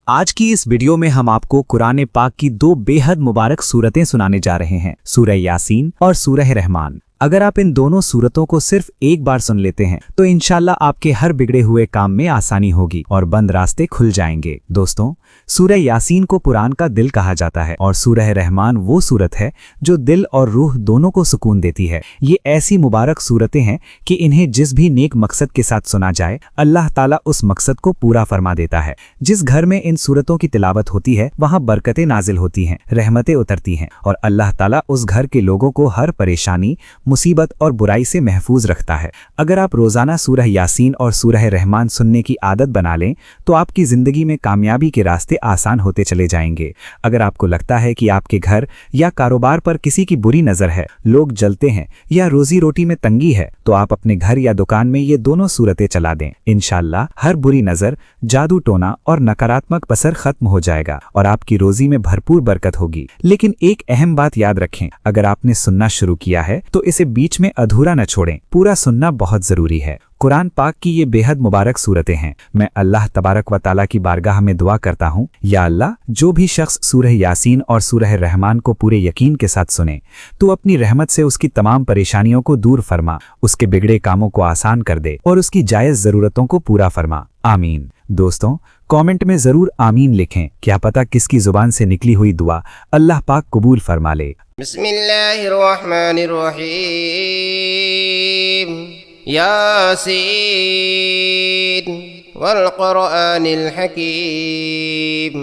आज की इस वीडियो में हम आपको कुरान पाक की दो बेहद मुबारक सूरतें सुनाने जा रहे हैं, सूरह यासीन और सूरह रहमान। अगर आप इन दोनों सूरतों को सिर्फ एक बार सुन लेते हैं तो इंशाल्लाह आपके हर बिगड़े हुए काम में आसानी होगी और बंद रास्ते खुल जाएंगे। दोस्तों, सूरह यासीन को कुरान का दिल कहा जाता है और सूरह रहमान वो सूरत है जो दिल और रूह दोनों को सुकून देती है। ये ऐसी मुबारक सूरतें हैं कि इन्हें जिस भी नेक मकसद के साथ सुना जाए, अल्लाह ताला उस मकसद को पूरा फरमा देता है। जिस घर में इन सूरतों की तिलावत होती है वहाँ बरकतें नाजिल होती हैं, रहमतें उतरती हैं और अल्लाह ताला उस घर के लोगों को हर परेशानी, मुसीबत और बुराई से महफूज रखता है। अगर आप रोजाना सूरह यासीन और सूरह रहमान सुनने की आदत बना लें तो आपकी जिंदगी में कामयाबी के रास्ते आसान होते चले जाएंगे। अगर आपको लगता है कि आपके घर या कारोबार पर किसी की बुरी नजर है, लोग जलते हैं या रोजी रोटी में तंगी है, तो आप अपने घर या दुकान में ये दोनों सूरतें चला दें। इंशाल्लाह हर बुरी नजर, जादू टोना और नकारात्मक असर खत्म हो जाएगा और आपकी रोजी में भरपूर बरकत होगी। लेकिन एक अहम बात याद रखें, अगर आपने सुनना शुरू किया है तो इसे बीच में अधूरा न छोड़ें, पूरा सुनना बहुत जरूरी है। कुरान पाक की ये बेहद मुबारक सूरतें हैं। मैं अल्लाह तबारक व ताला की बारगाह में दुआ करता हूँ, या अल्लाह, जो भी शख्स सूरह यासीन और सूरह रहमान को पूरे यकीन के साथ सुने तो अपनी रहमत से उसकी तमाम परेशानियों को दूर फरमा, उसके बिगड़े कामों को आसान कर दे और उसकी जायज़ ज़रूरतों को पूरा फरमा। आमीन। दोस्तों, कमेंट में ज़रूर आमीन लिखें, क्या पता किसकी ज़ुबान से निकली हुई दुआ अल्लाह पाक कबूल फरमा ले। बिस्मिल्लाहिर्रहमानिर्रहीम। यासीन वल क़ुरआनिल हकीम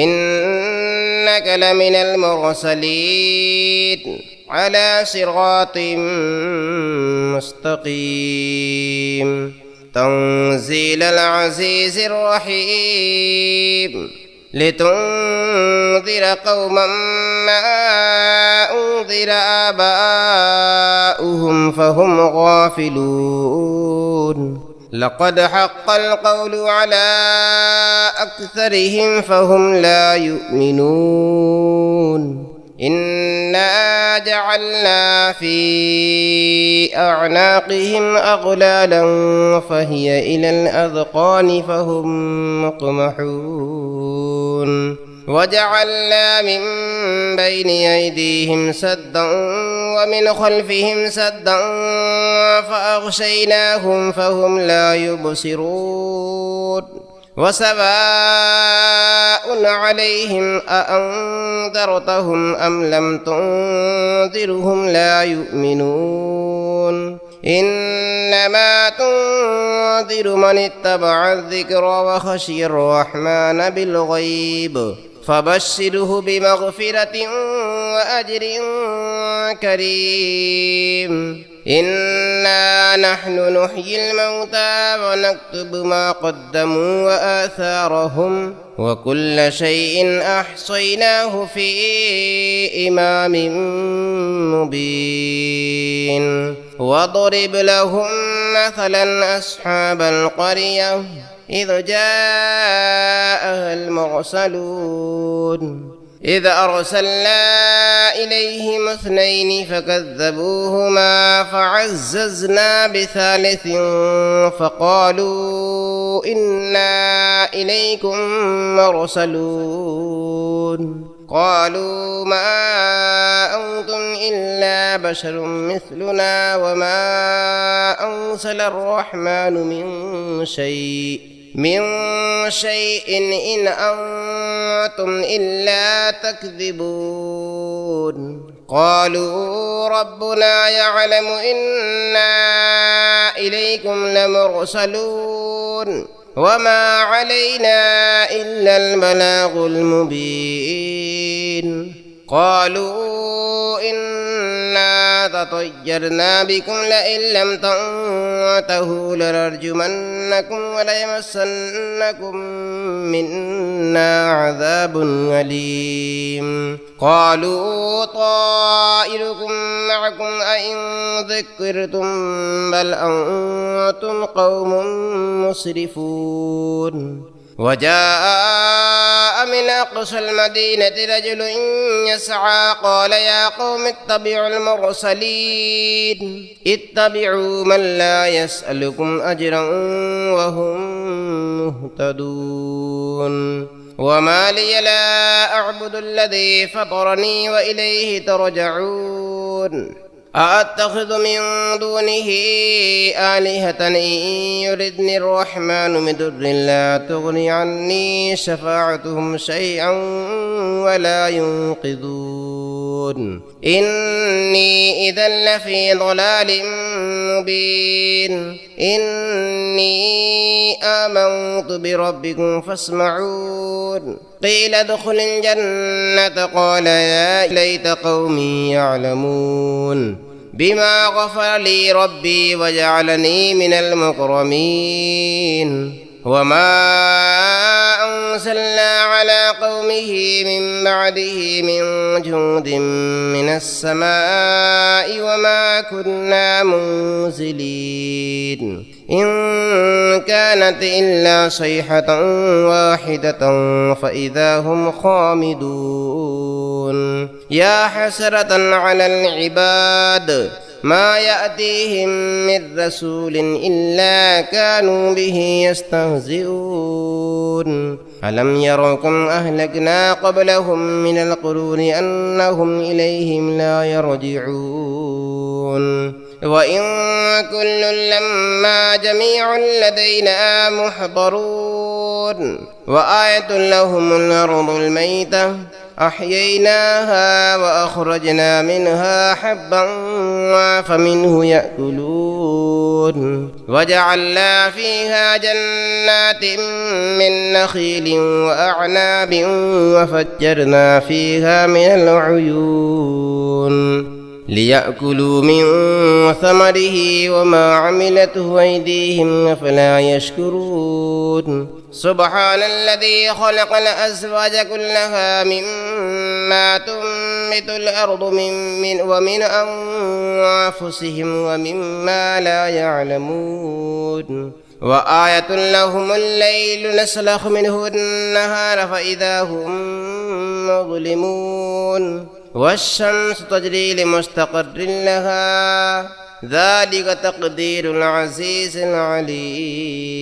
इन्नका लमिनल मुरसलीन अला सिरातिम मुस्तक़ीम तंज़ीलल अज़ीज़िर रहीम लितुन्ज़िर क़ौमन मा उन्ज़िर आबाउहुम फ़हुम गाफ़िलून लक़द हक़्क़ल क़ौलु अला अक्सरिहिम फ़हुम ला युमिनून इन्ना जअलना फ़ी अअनाक़िहिम अग़लालन फ़हिय इलल अज़क़ानि फ़हुम मुक़महून वजअलना मिन बैनि अयदीहिम सद्दन वमिन ख़ल्फ़िहिम सद्दन फ़अग़शयनाहुम फ़हुम ला युबसिरून वसवाउन अलैहिम अअन्ज़रतहुम अम लम तुन्ज़िरहुम ला युमिनून इन्नमा तुन्ज़िरु मन इत्तबअ अज़्ज़िक्र व ख़शिय अर्रहमान बिलग़ैब फ़बश्शिरहु बिमग़फ़िरतिन व अज्रिन करीम। इन्ना नहनु नुह्यिल मौता व नक्तुबु मा क़द्दमू व आथारहुम व कुल्ल शैइन अहसयनाहु फ़ी इमामिन मुबीन। वضرب لهم مثلا أصحاب القرية إذ جاءها المرسلون إذ أرسلنا إليهم اثنين فكذبوهما فعززنا بثالث فقالوا إنا إليكم مرسلون قالوا ما أنتم إلا بشر مثلنا وما أنزل الرحمن من شيء إن أنتم إلا تكذبون قالوا ربنا يعلم إنا إليكم لمرسلون وما علينا إلا البلاغ المبين قالوا إنا تطيرنا بكم لئن لم تنتهوا لنرجمنكم وليمسنكم منا عذاب أليم قالوا طائركم معكم أئن ذكرتم بل أنتم قوم مسرفون وجاء من أقصى المدينة رجل يسعى قال يا قوم اتبعوا المرسلين اتبعوا من لا يسألكم أجرا وهم مهتدون وما لي لا أعبد الذي فطرني وإليه ترجعون أأتخذ من دونه آلهة إن يردني الرحمن بضر لا تغني عني شفاعتهم شيئا ولا ينقذون إني إذا لفي ضلال مبين إني آمنت بربكم فاسمعون قيل ادخل الجنة قال يا ليت قومي يعلمون بما غفر لي ربي وجعلني من المكرمين وما أنزلنا على قومه من بعده من جند من السماء وما كنا منزلين إن كانت إلا صيحة واحدة فإذا هم خامدون يا حسرة على العباد ما يأتيهم من رسول إلا كانوا به يستهزئون ألم يروا كم أهلكنا قبلهم من القرون أنهم إليهم لا يرجعون وإن كل لما جميع لدينا محضرون وآية لهم الأرض الميتة أحييناها وأخرجنا منها حبا فمنه يأكلون وجعلنا فيها جنات من نخيل وأعناب وفجرنا فيها من العيون ليأكلوا من ثمره وما عملته أيديهم أفلا يشكرون سبحان الذي خلق الأزواج كلها مما تنبت الأرض ومن أنفسهم ومما لا يعلمون وآية لهم الليل نسلخ منه النهار فإذا هم مظلمون والشمس تجري لمستقر لها ذلك تقدير العزيز العليم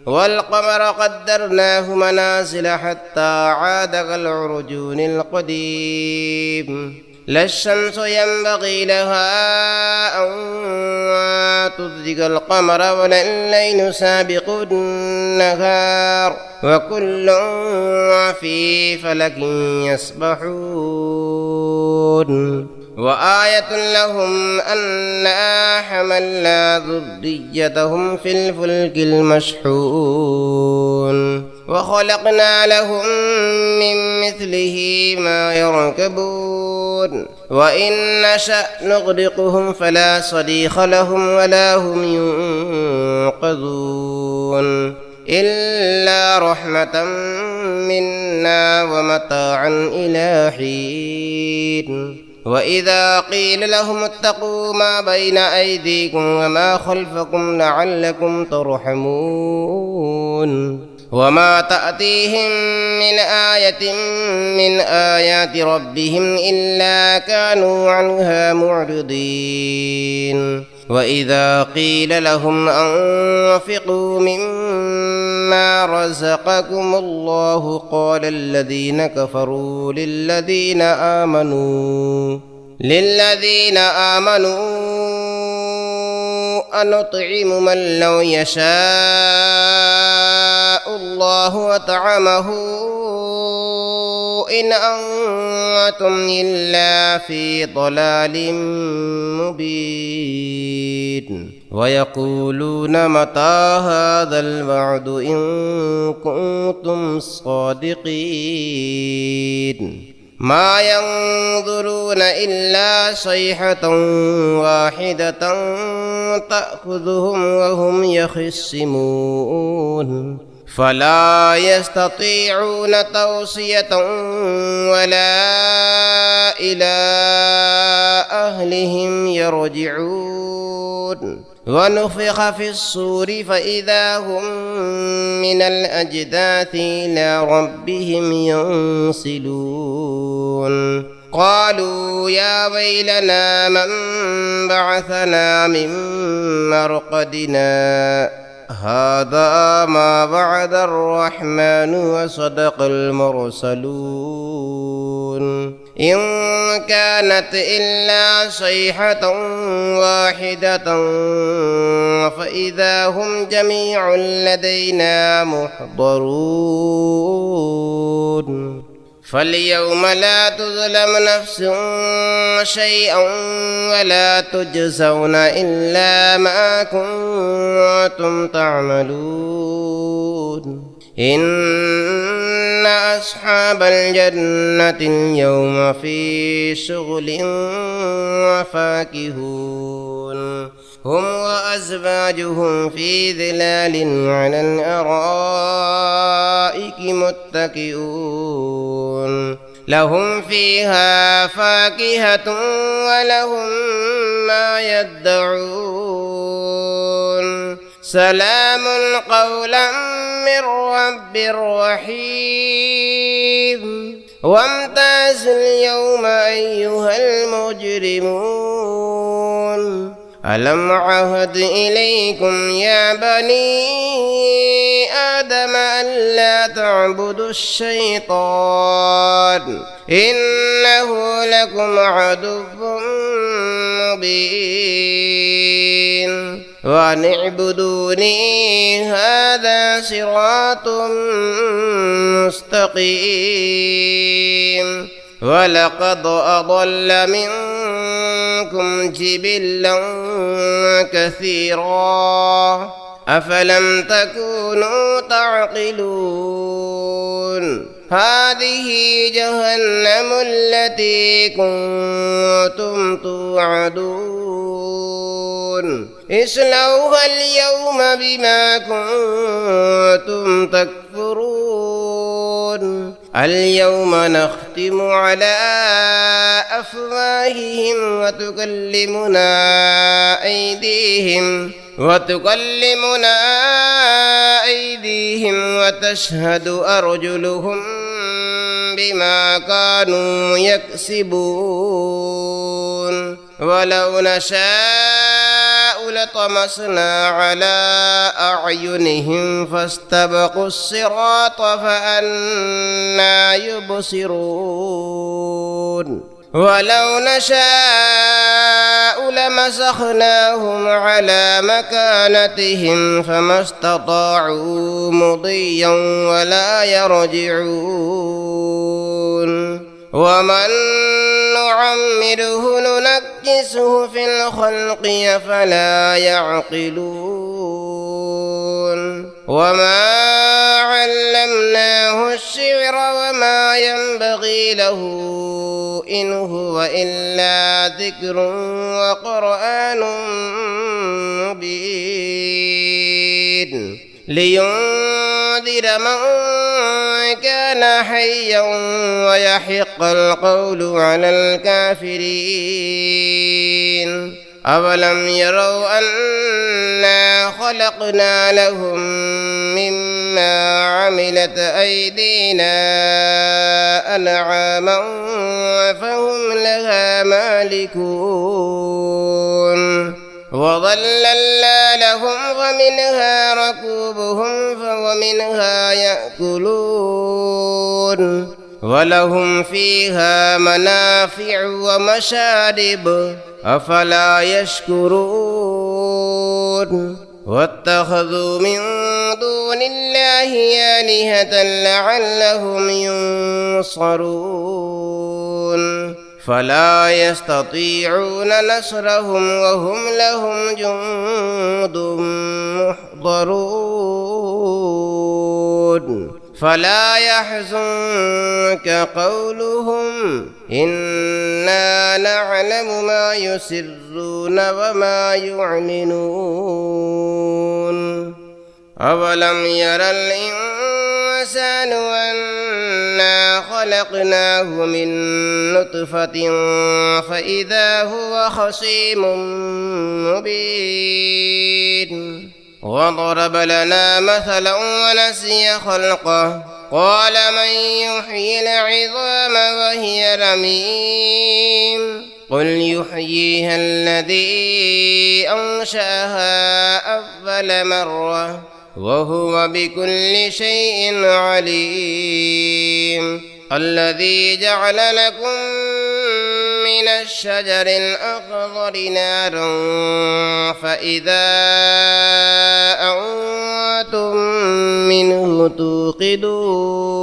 والقمر قدرناه منازل حتى عاد كالعرجون القديم لا الشمس ينبغي لها أن تدرك القمر ولا الليل سابق النهار وكل في فلك يسبحون وآية لهم أنا حملنا ذريتهم في الفلك المشحون وخلقنا لهم من مثله ما يركبون وإن نشأ نغرقهم فلا صريخ لهم ولا هم ينقذون إلا رحمة منا ومتاعا إلى حين وإذا قيل لهم اتقوا ما بين أيديكم وما خلفكم لعلكم ترحمون وما تأتيهم من آية من آيات ربهم إلا كانوا عنها معرضين وإذا قيل لهم أنفقوا مما رزقكم الله قال الذين كفروا للذين آمنوا أنطعم من لو يشاء الله وطعمه إن أنتم إلا في ضلال مبين ويقولون متى هذا الوعد إن كنتم صادقين ما ينظرون إلا صيحة واحدة تأخذهم وهم يخصمون فلا يستطيعون توصية ولا إلى أهلهم يرجعون ونفخ في الصور فإذا هم من الأجداث إلى ربهم ينسلون قالوا يا ويلنا من بعثنا من مرقدنا هذا ما وعد الرحمن وصدق المرسلون إن كانت إلا صيحة واحدة فإذا هم جميع لدينا محضرون فاليوم لا تظلم نفس شيئا ولا تجزون إلا ما كنتم تعملون إن أصحاب الجنة اليوم في شغل وفاكهون هم وأزواجهم في ظلال على الأرائك متكئون لهم فيها فاكهة ولهم ما يدعون سلام قولا من رب رحيم وامتازوا اليوم أيها المجرمون ألم عهد إليكم يا بني آدم ألا تعبدوا الشيطان إنه لكم عدو مبين وأن اعبدوني هذا صراط مستقيم ولقد أضل منكم جبلا كثيرا أفلم تكونوا تعقلون هذه جهنم التي كنتم توعدون اصلوها اليوم بما كنتم تكفرون اليوم نختم على أفواههم وتكلمنا أيديهم وتشهد أرجلهم بما كانوا يكسبون ولو نشاء لطمسنا على أعينهم فاستبقوا الصراط فأنى يبصرون ولو نشاء لمسخناهم على مكانتهم فما استطاعوا مضيا ولا يرجعون ومن نعمره ننكسه في الخلق أفلا يعقلون وما علمناه الشعر وما ينبغي له إن هو إلا ذكر وقرآن مبين لينذر من كان حيا ويحق القول على الكافرين أولم يروا أنا خلقنا لهم مما عملت أيدينا أنعاما فهم لها مالكون وظللنا لهم ومنها ركوبهم ومنها يأكلون ولهم فيها منافع ومشارب أفلا يشكرون واتخذوا من دون الله آلهة لعلهم ينصرون فلا يستطيعون نصرهم وهم لهم جند محضرون فلا يحزنك قولهم إنا نعلم ما يسرون وما يعلنون أولم ير الإنسان أنا خلقناه من نطفة فإذا هو خصيم مبين وضرب لنا مثلا ونسي خلقه قال من يحيي العظام وهي رميم قل يحييها الذي أنشأها أول مرة وهو بكل شيء عليم الذي جعل لكم من الشجر الأخضر نارا فإذا أنتم منه توقدون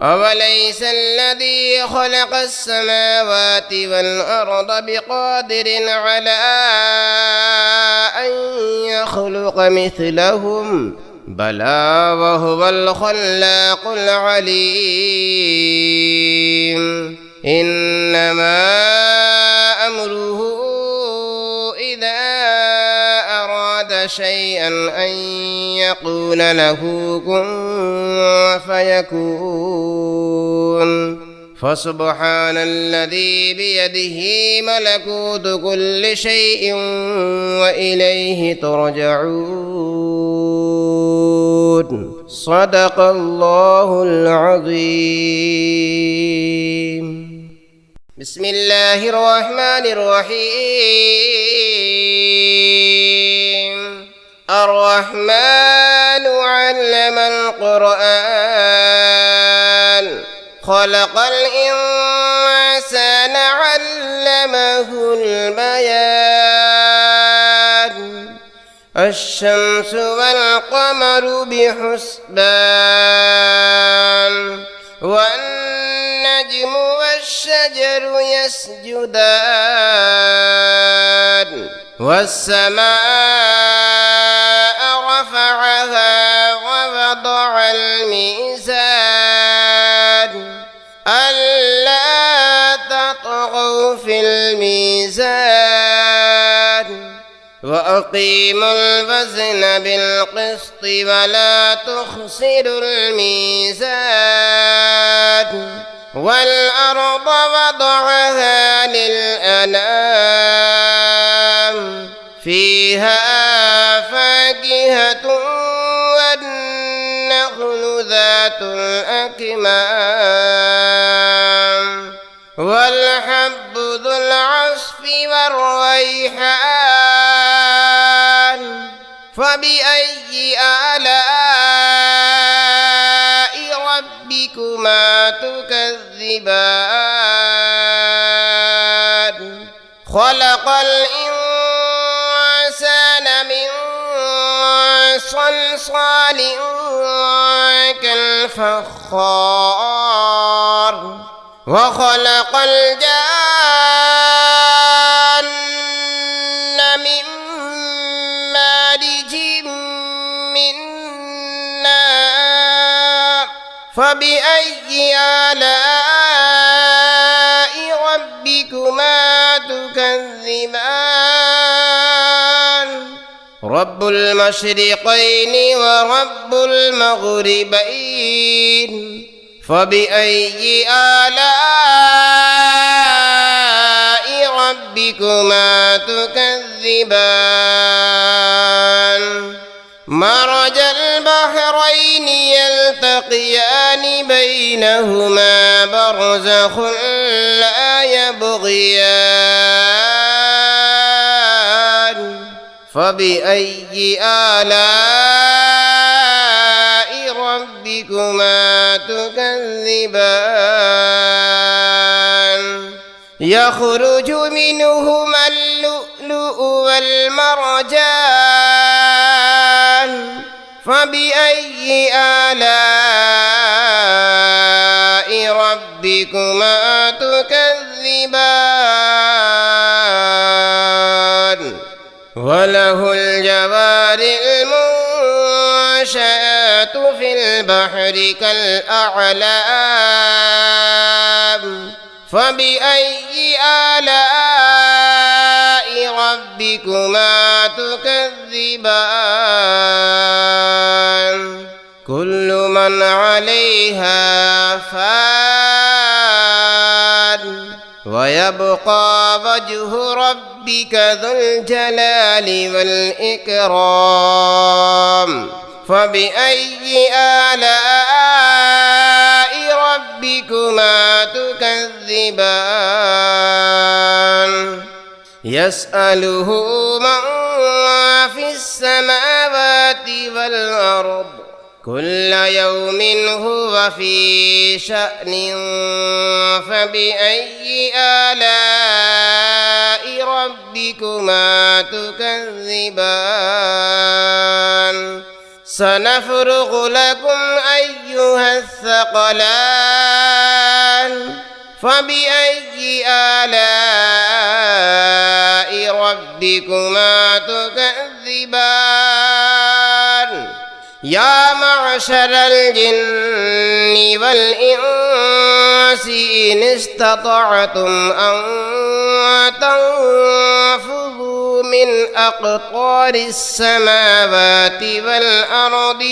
أوليس الذي خلق السماوات والأرض بقادر على أن يخلق مثلهم بلى وهو الخلاق العليم إنما أمره إذا أراد شيئا أن يقول له كن فيكون فسبحان الذي بيده ملكوت كل شيء وإليه ترجعون صدق الله العظيم بسم الله الرحمن الرحيم الرحمن علم القرآن خلق الإنسان علمه البيان الشمس والقمر بحسبان والنجم والشجر يسجدان والسماء رفعها ووضع الميزان ألا تطغوا في الميزان وأقيموا الوزن بالقسط ولا تخسروا الميزان والأرض وضعها للأنام فيها فاكهة والنخل ذات الأكمام والحب ذو العصف والريحان فبأي آلاء ربكما تكذبان خلق الإنسان من صلصال كالفخار وخلق الجان من مارج من نار فبأي آلاء ربكما تكذبان رب المشرقين ورب المغربين فبأي آلاء ربكما تكذبان مرج البحرين يلتقيان بينهما برزخ لا يبغيان فبأي آلاء ربكما تكذبان يخرج منهما اللؤلؤ والمرجان فبأي آلاء ربكما تكذبان وله الجوار المنشآت في البحر كالأعلام فبأي آلاء ربكما تكذبان كل من عليها فان ويبقى وجه ربك ذو الجلال والإكرام فبأي آلاء ربكما تكذبان يسأله من في السماوات والأرض كل يوم هو في شأن فبأي آلاء ربكما تكذبان سنفرغ لكم أيها الثقلان فبأي آلاء ربكما تكذبان يا معشر الجن والإنس إن استطعتم أن تنفذوا من أقطار السماوات والأرض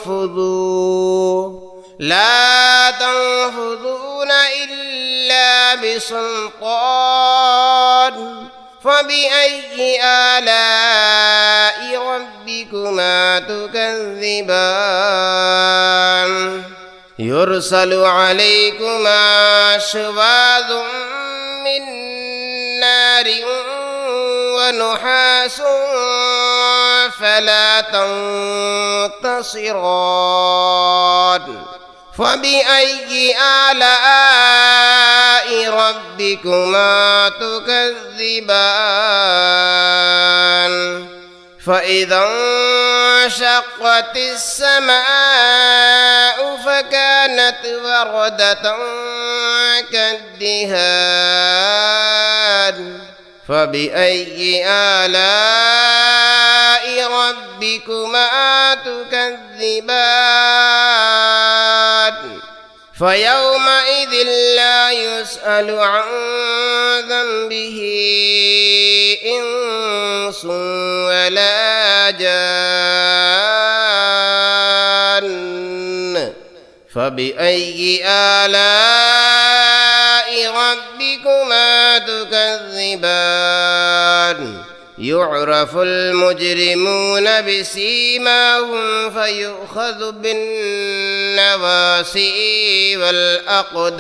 فانفذوا لا تنفذون إلا بسلطان فبأي آلاء ربكما تكذبان يرسل عليكما شواظ من نار ونحاس فلا تنتصران فبأي آلاء ربكما تكذبان فإذا انشقت السماء فكانت وردة كالدهان فبأي آلاء ربكما تكذبان فيومئذ لا يسأل عن ذنبه إنس ولا جان فبأي آلاء ربكما تكذبان يعرف المجرمون بسيماهم فيؤخذ بالنواصي والأقدام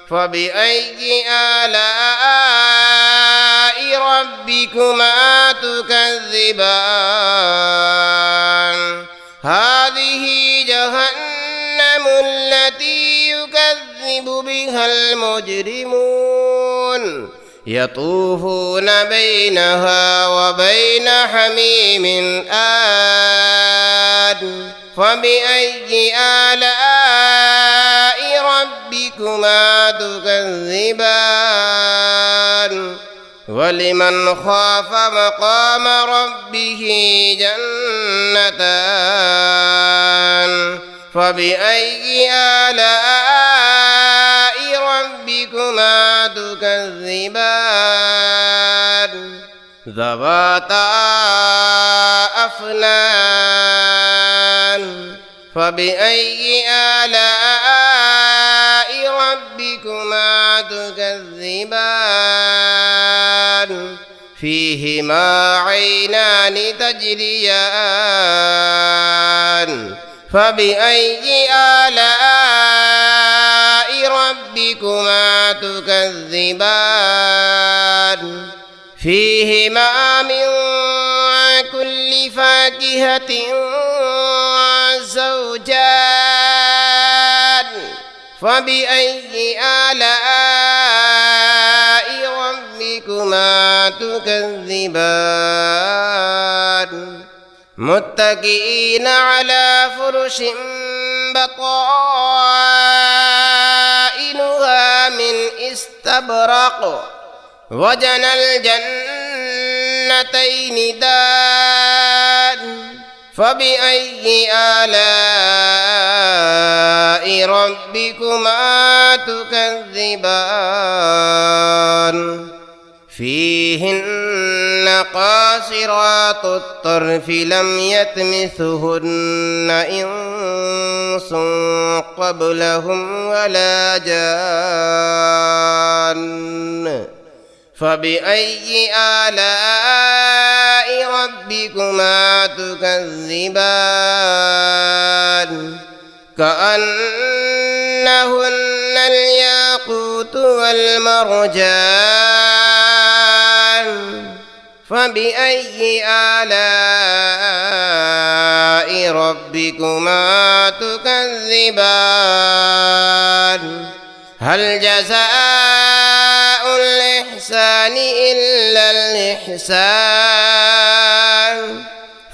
فبأي آلاء ربكما تكذبان هذه جهنم التي يكذب بها المجرمون يطوفون بينها وبين حميم آن فبأي آلاء ربكما تكذبان ولمن خاف مقام ربه جنتان فبأي آلاء ربكما تكذبان ذواتا أفنان فبأي آلاء ربكما تكذبان فيهما عينان تجريان فبأي آلاء ربكما تكذبان فيهما من كل فاكهة زوجان فبأي آلاء ربكما تكذبان متكئين على فرش بطائنها من استبرق وجنى الجنتين دان فبأي آلاء ربكما تكذبان فيهن قاصرات الطرف لم يطمثهن إنس قبلهم ولا جان فبأي آلاء ربكما تكذبان كأنهن الياقوت الياقوت والمرجان فبأي آلاء ربكما تكذبان هل جزاء الإحسان إلا الإحسان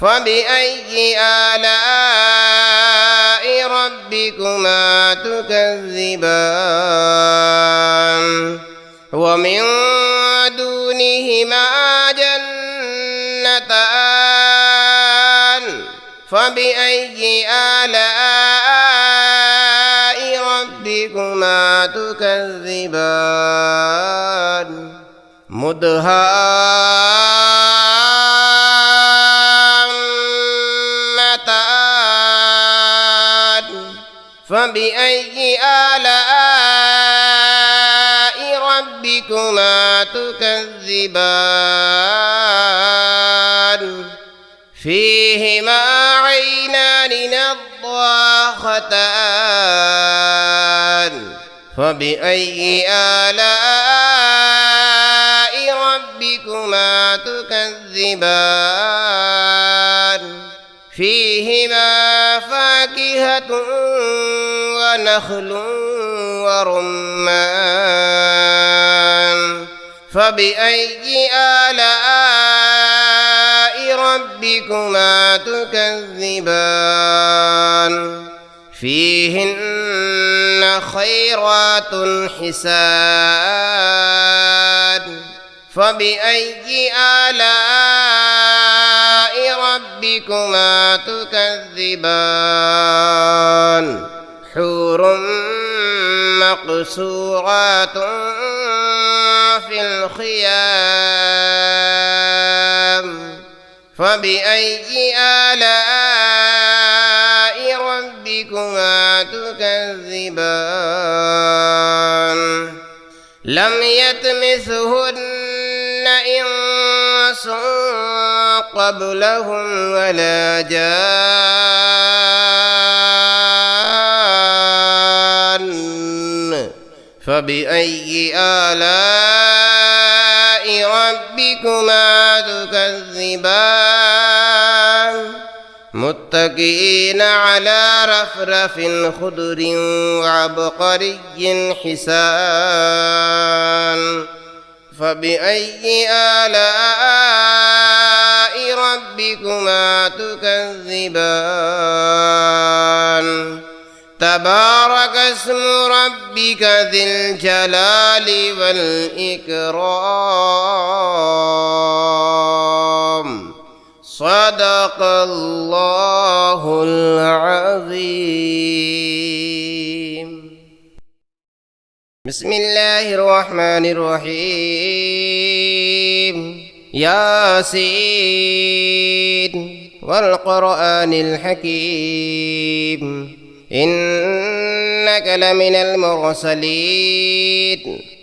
فبأي آلاء ربكما تكذبان ومن دونهما جنتان فبأي آلاء ربكما تكذبان مدهامتان فبأي آلاء ربكما تكذبان فيهما عينان نضاختان فبأي آلاء ربكما تكذبان فيهما فاكهة ونخل ورمان فبأي آلاء ربكما تكذبان فيهن خيرات حسان فبأي آلاء ربكما تكذبان حور مقصورات في الخيام فبأي آلاء ربكما تكذبان لم يطمثهن إنس قبلهم ولا جان فبأي آلاء ربكما تكذبان متكئين على رفرف خضر وعبقري حسان فبأي آلاء ربكما تكذبان تبارك اسم ربك ذي الجلال والإكرام صدق الله العظيم بسم الله الرحمن الرحيم ياسين والقرآن الحكيم إنك لمن المرسلين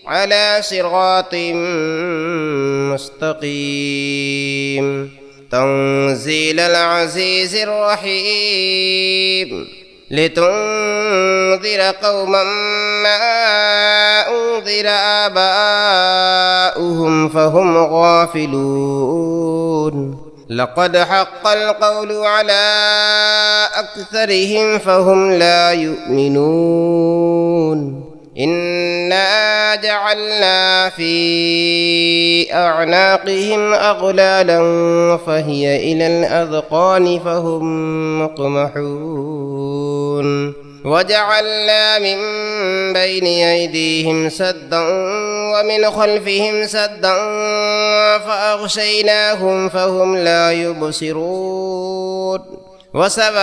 على صراط مستقيم تنزيل العزيز الرحيم لتنذر قوما ما أنذر آباؤهم فهم غافلون لقد حق القول على أكثرهم فهم لا يؤمنون إنا جعلنا في أعناقهم أغلالا فهي إلى الأذقان فهم مقمحون وجعلنا من بين أيديهم سدا ومن خلفهم سدا فأغشيناهم فهم لا يبصرون وسواء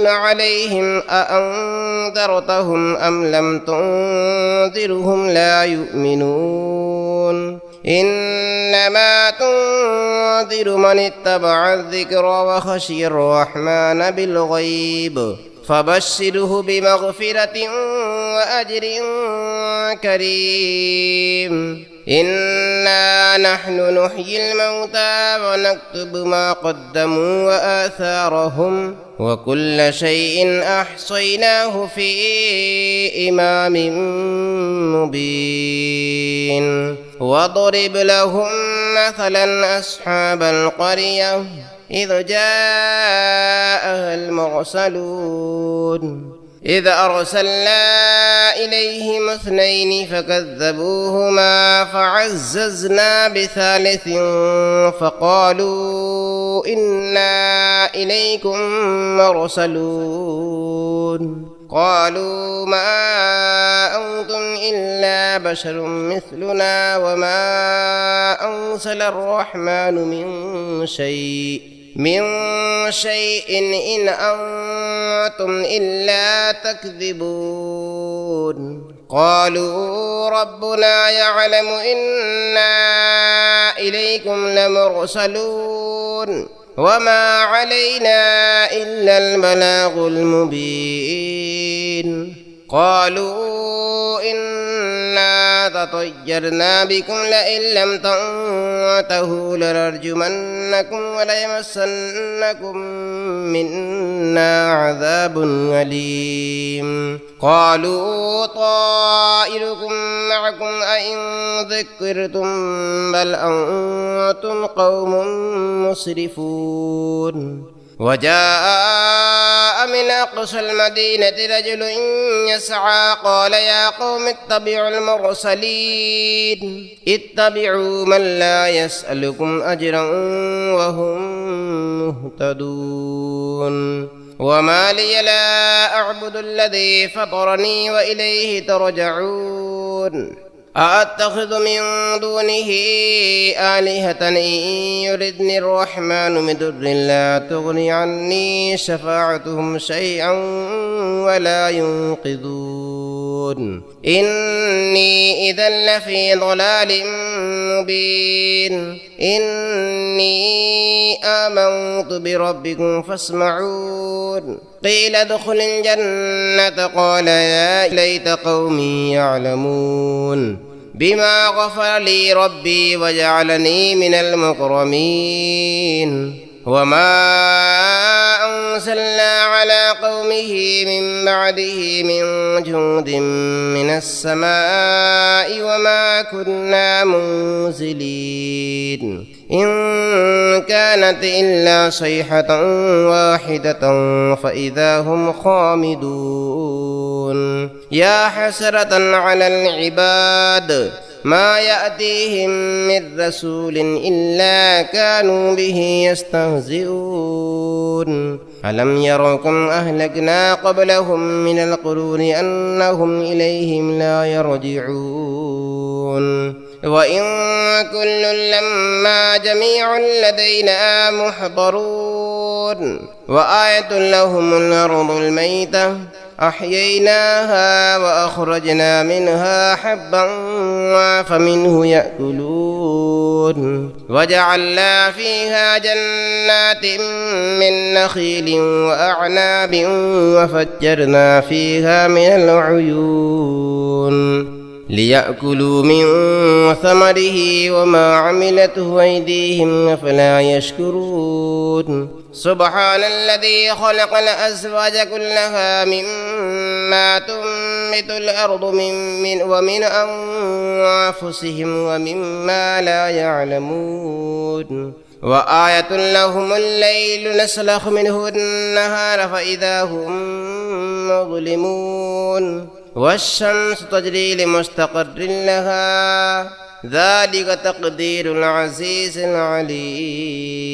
عليهم أأنذرتهم أم لم تنذرهم لا يؤمنون إنما تنذر من اتبع الذكر وخشي الرحمن بالغيب فبشره بمغفرة وأجر كريم إنا نحن نحيي الموتى ونكتب ما قدموا وآثارهم وكل شيء أحصيناه في إمام مبين واضرب لهم مثلا أصحاب القرية إذ جاءها المرسلون إذ أرسلنا إليهم اثنين فكذبوهما فعززنا بثالث فقالوا إنا إليكم مرسلون قالوا ما أنتم إلا بشر مثلنا وما أنزل الرحمن من شيء إن أنتم إلا تكذبون قالوا ربنا يعلم إنا إليكم لمرسلون وما علينا إلا البلاغ المبين قالوا إنا تطيرنا بكم لئن لم تنتهوا لنرجمنكم وليمسنكم منا عذاب أليم قالوا طائركم معكم أئن ذكرتم بل أنتم قوم مسرفون وجاء من أقصى المدينة رجل يسعى قال يا قوم اتبعوا المرسلين اتبعوا من لا يسألكم أجرا وهم مهتدون وما لي لا أعبد الذي فطرني وإليه ترجعون أأتخذ من دونه آلهة إن يردني الرحمن بضر لا تغني عني شفاعتهم شيئا ولا ينقذون إني إذا لفي ضلال مبين إني آمنت بربكم فاسمعون قيل ادخل الجنة قال يا ليت قومي يعلمون بما غفر لي ربي وجعلني من المكرمين وما أنزلنا على قومه من بعده من جند من السماء وما كنا منزلين إن كانت إلا صيحة واحدة فإذا هم خامدون يا حسرة على العباد ما يأتيهم من رسول إلا كانوا به يستهزئون ألم يروا كم أهلكنا قبلهم من القرون أنهم إليهم لا يرجعون وإن كل لما جميع لدينا محضرون وآية لهم الأرض الميتة أحييناها وأخرجنا منها حبا فمنه يأكلون وجعلنا فيها جنات من نخيل وأعناب وفجرنا فيها من العيون ليأكلوا من ثمره وما عملته أيديهم أفلا يشكرون سبحان الذي خلق الأزواج كلها مما تنبت الأرض ومن أنفسهم ومما لا يعلمون وآية لهم الليل نسلخ منه النهار فإذا هم مظلمون والشمس تجري لمستقر لها ذلك تقدير العزيز العليم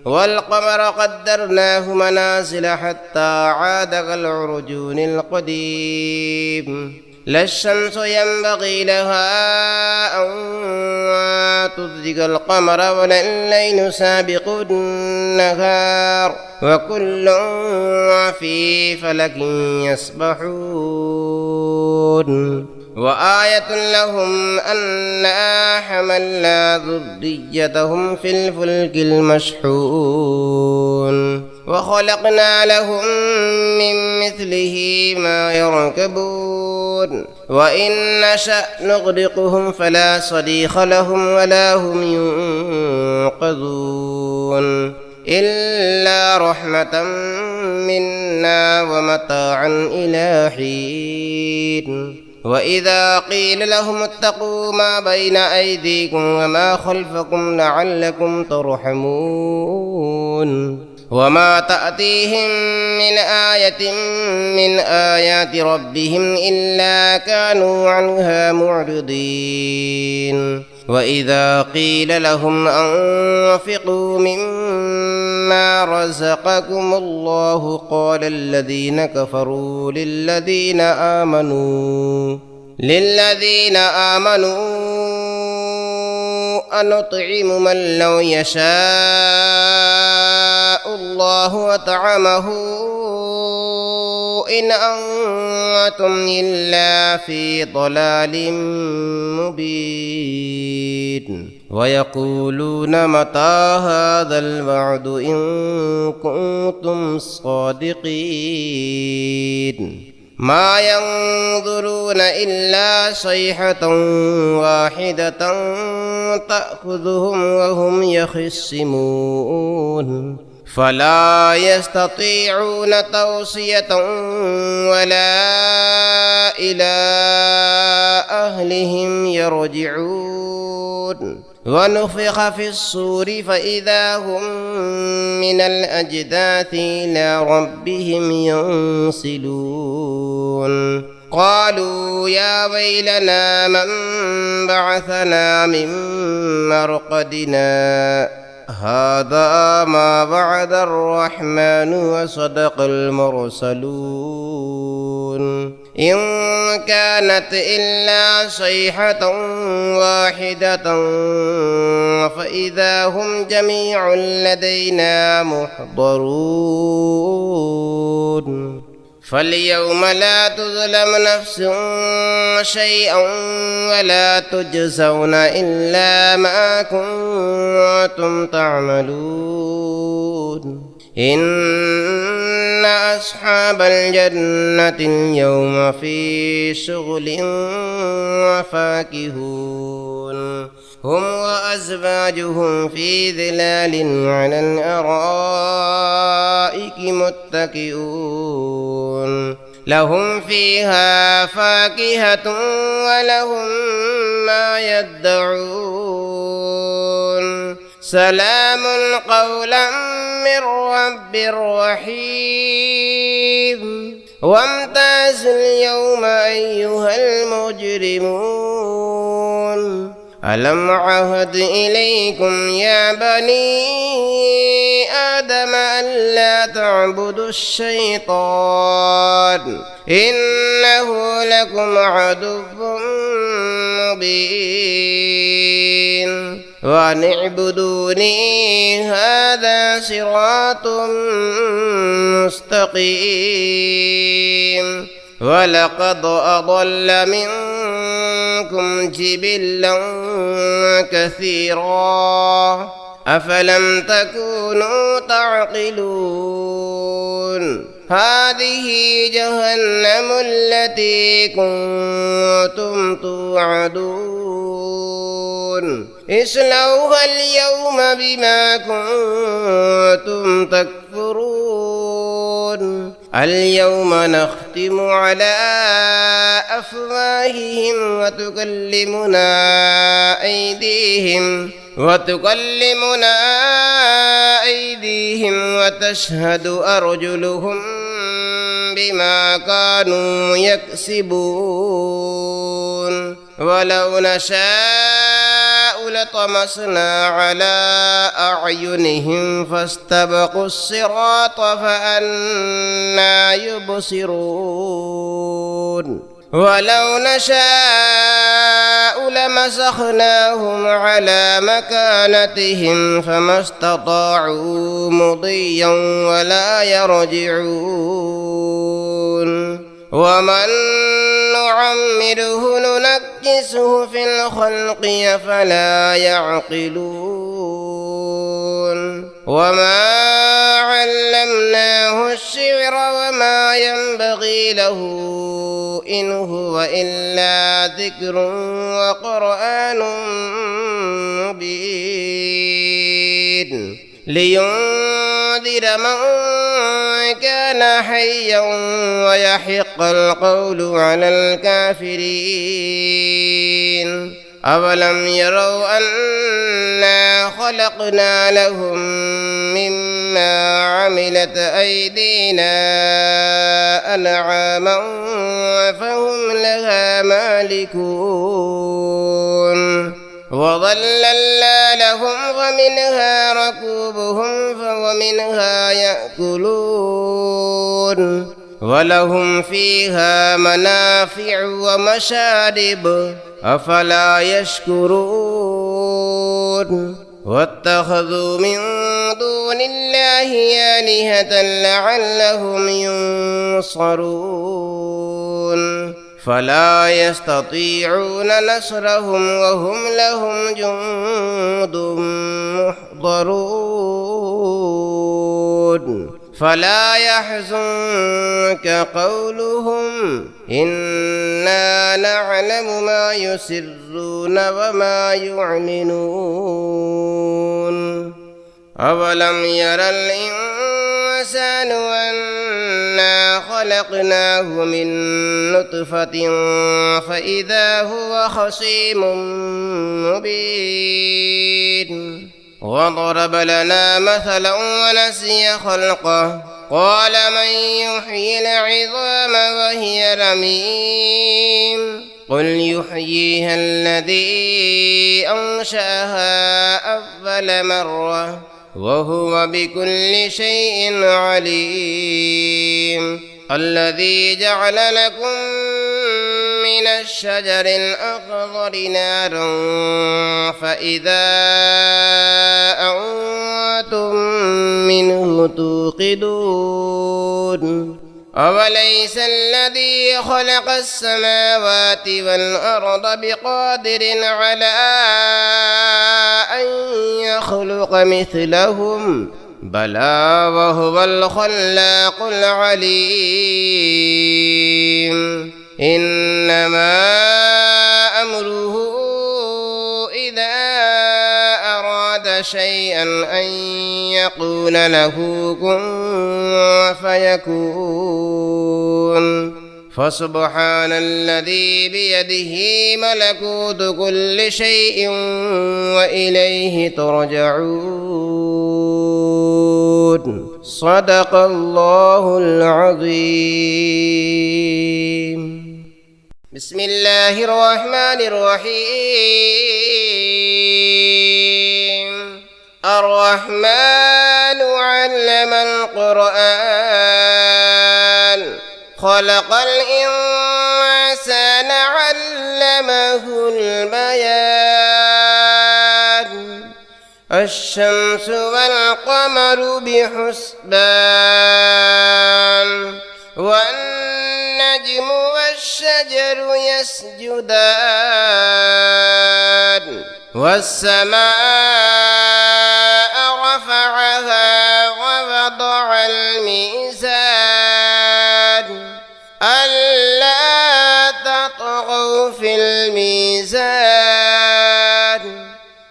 والقمر قدرناه منازل حتى عاد كالعرجون القديم لا الشمس ينبغي لها أن تدرك القمر ولا الليل سابق النهار وكل في فلك يسبحون وآية لهم أنا حملنا ذريتهم في الفلك المشحون وخلقنا لهم من مثله ما يركبون وإن نشأ نغرقهم فلا صريخ لهم ولا هم ينقذون إلا رحمة منا ومتاعا إلى حين وإذا قيل لهم اتقوا ما بين أيديكم وما خلفكم لعلكم ترحمون وما تأتيهم من آية من آيات ربهم إلا كانوا عنها معرضين وإذا قيل لهم أنفقوا مما رزقكم الله قال الذين كفروا للذين آمنوا أنطعم من لو يشاء الله وطعمه إن أنتم إلا في ضلال مبين ويقولون متى هذا الوعد إن كنتم صادقين ما ينظرون إلا صيحة واحدة تأخذهم وهم يخصمون فلا يستطيعون توصية ولا إلى أهلهم يرجعون ونفخ في الصور فإذا هم من الأجداث إلى ربهم ينسلون قالوا يا ويلنا من بعثنا من مرقدنا هذا ما وعد الرحمن وصدق المرسلون إن كانت إلا صيحة واحدة فإذا هم جميع لدينا محضرون فاليوم لا تظلم نفس شيئا ولا تجزون إلا ما كنتم تعملون إن أصحاب الجنة اليوم في شغل وفاكهون هم وأزواجهم في ظلال على الأرائك متكئون لهم فيها فاكهة ولهم ما يدعون سلام قولا من رب رحيم وامتازوا اليوم أيها المجرمون ألم عهد إليكم يا بني آدم ألا تعبدوا الشيطان إنه لكم عدو مبين وأن اعبدوني هذا صراط مستقيم ولقد أضل منكم جبلا كثيرا أفلم تكونوا تعقلون هذه جهنم التي كنتم توعدون اصلوها اليوم بما كنتم تكفرون اليوم نختم على أفواههم وتكلمنا أيديهم وتشهد أرجلهم بما كانوا يكسبون ولو نشاء لطمسنا على أعينهم فاستبقوا الصراط فأنى يبصرون ولو نشاء لمسخناهم على مكانتهم فما استطاعوا مضيا ولا يرجعون ومن نعمره ننكسه في الخلق أفلا يعقلون وما علمناه الشعر وما ينبغي له إن هو إلا ذكر وقرآن مبين لينذر من كان حيا ويحق القول على الكافرين أولم يروا أنا خلقنا لهم مما عملت أيدينا أنعاما فهم لها مالكون وظللنا لهم ومنها ركوبهم ومنها يأكلون ولهم فيها منافع ومشارب أفلا يشكرون واتخذوا من دون الله آلهة لعلهم ينصرون فلا يستطيعون نصرهم وهم لهم جند محضرون فلا يحزنك قولهم إنا نعلم ما يسرون وما يعلنون أولم ير الإنسان أنا خلقناه من نطفة فإذا هو خصيم مبين وضرب لنا مثلا ونسي خلقه قال من يحيي العظام وهي رميم قل يحييها الذي أنشأها أول مرة وهو بكل شيء عليم الذي جعل لكم من الشجر الأخضر نارا فإذا أنتم منه توقدون أوليس الذي خلق السماوات والأرض بقادر على أن يخلق مثلهم بلى وهو الخلاق العليم إنما أمره إذا أراد شيئا أن يقول له كن فيكون فسبحان الذي بيده ملكوت كل شيء وإليه ترجعون صدق الله العظيم بسم الله الرحمن الرحيم الرحمن علم القرآن خلق الإنسان علمه البيان الشمس والقمر بحسبان والنجم والشجر يسجدان والسماء رفعها ووضع الميزان ألا تطغوا في الميزان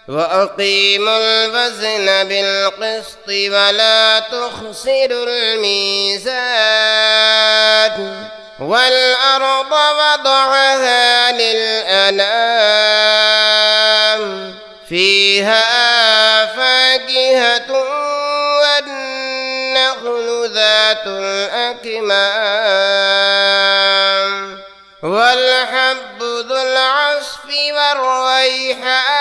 وأقيموا الوزن بالقسط ولا تخسروا الميزان والأرض وضعها للأنام فيها فاكهة والنخل ذات الأكمام والحب ذو العصف والريحان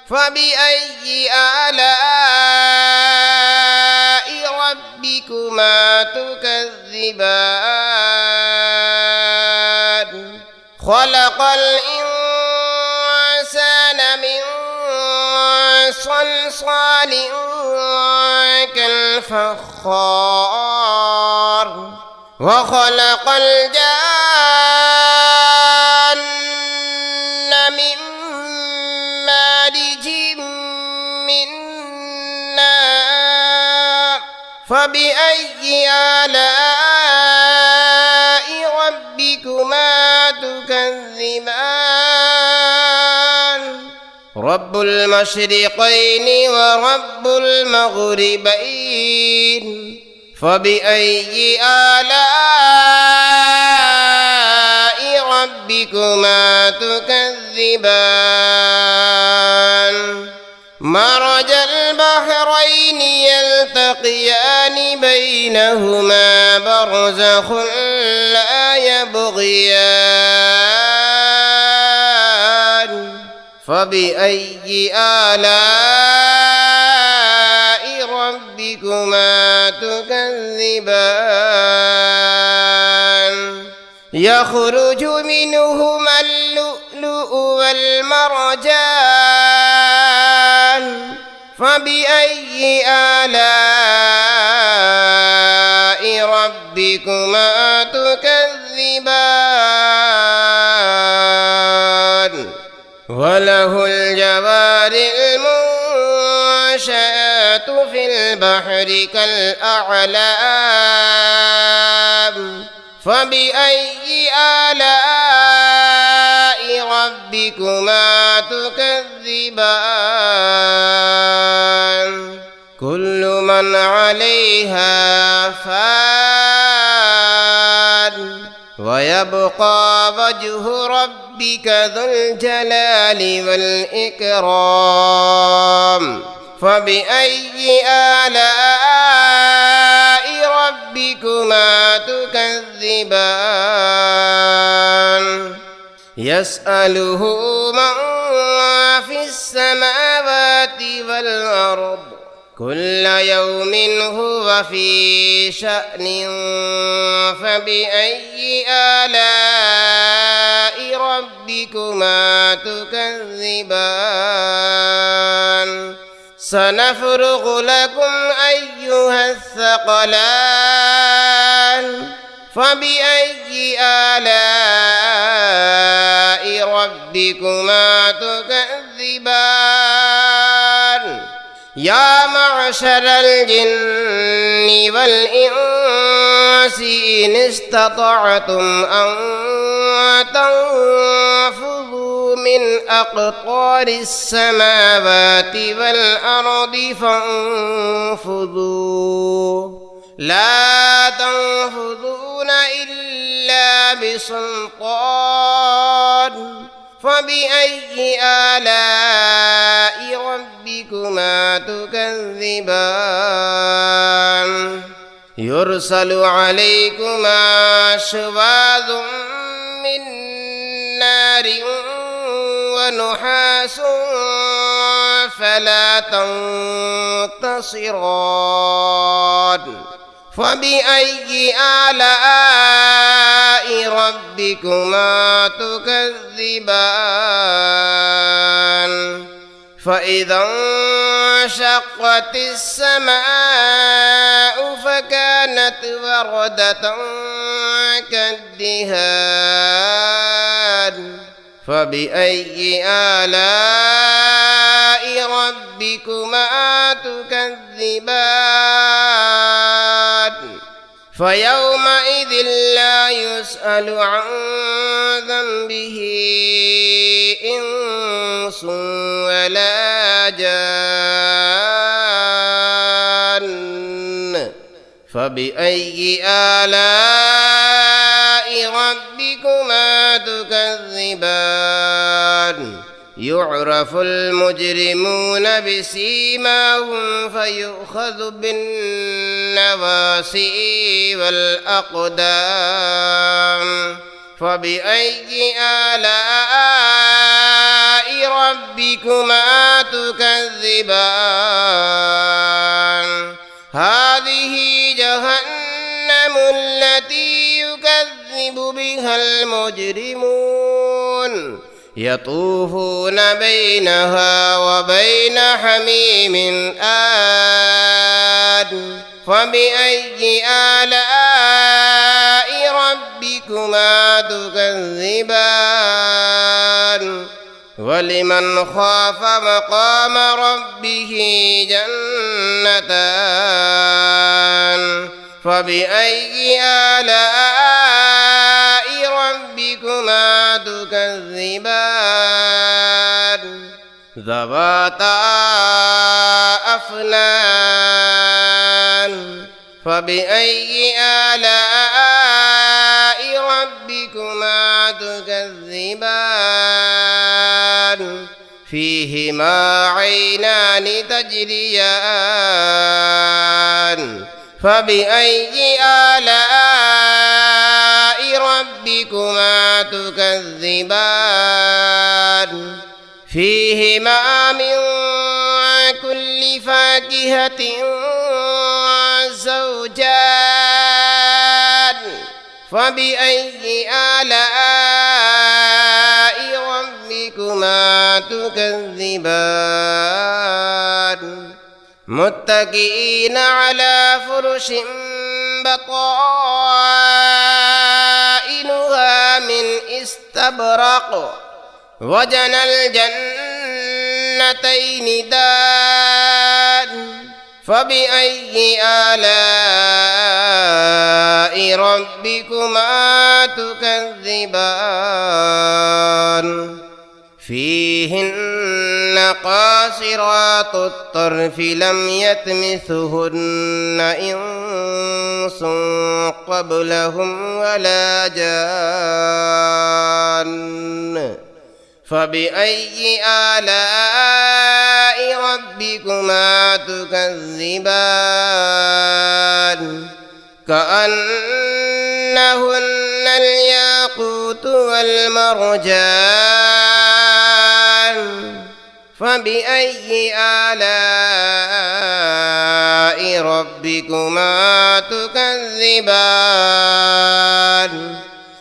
فبأي آلاء ربكما تكذبان خلق الإنسان من صلصال كالفخار وخلق الجان من مارج من نار فبأي آلاء ربكما تكذبان رب المشرقين ورب المغربين فبأي آلاء ربكما تكذبان مرج البحرين يلتقيان بينهما برزخ لا يبغيان فبأي آلاء ربكما تكذبان يخرج منهما اللؤلؤ والمرجان فبأي آلاء ربكما تكذبان وله الجوار المنشآت في البحر كالأعلام فبأي آلاء ربكما تكذبان كل من عليها فان ويبقى وجه ربك ذو الجلال والإكرام فبأي آلاء ربكما تكذبان يسأله من في السماوات والأرض كل يوم هو في شأن فبأي آلاء ربكما تكذبان سنفرغ لكم أيها الثقلان فبأي آلاء ربكما تكذبان يا معشر الجن والإنس إن استطعتم أن تنفذوا من أقطار السماوات والأرض فانفذوا لا تنفذون إلا بسلطان فبأي آلاء ربكما تكذبان يرسل عليكما شواظ من نار ونحاس فلا تنتصران فبأي آلاء ربكما تكذبان فإذا انشقت السماء فكانت وردة كالدهان فبأي آلاء ربكما تكذبان فيومئذ لا يسأل عن ذنبه إنس ولا جان فبأي آلاء ربكما تكذبان يعرف المجرمون بسيماهم فيؤخذ بالنواصي والأقدام فبأي آلاء ربكما تكذبان هذه جهنم التي يكذب بها المجرمون يطوفون بينها وبين حميم آن فبأي آلاء ربكما تكذبان ولمن خاف مقام ربه جنتان فبأي آلاء ربكما تكذبان ذواتا أفنان فبأي آلاء ربكما تكذبان فيهما عينان تجريان فبأي آلاء ربكما تكذبان فيهما من كل فاكهة زوجان فبأي آلاء ربكما تكذبان متكئين على فرش بطائنها من استبرق وجنى الجنتين دان فبأي آلاء ربكما تكذبان فيهن قاصرات الطرف لم يطمثهن إنس قبلهم ولا جان فبأي آلاء ربكما تكذبان كأنهن الياقوت والمرجان فبأي آلاء ربكما تكذبان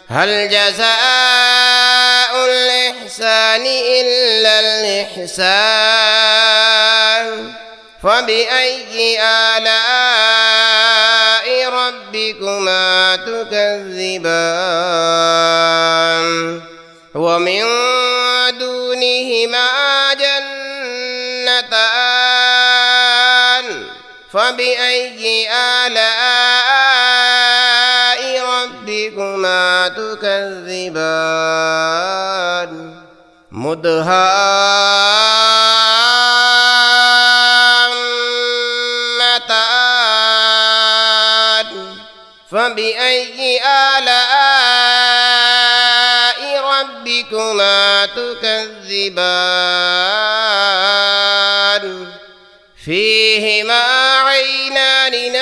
هل جزاء الإحسان إلا الإحسان فبأي آلاء ربكما تكذبان ومن دونهما جنتان فبأي آلاء ربكما تكذبان مدهامتان فبأي آلاء ربكما تكذبان فيهما عينان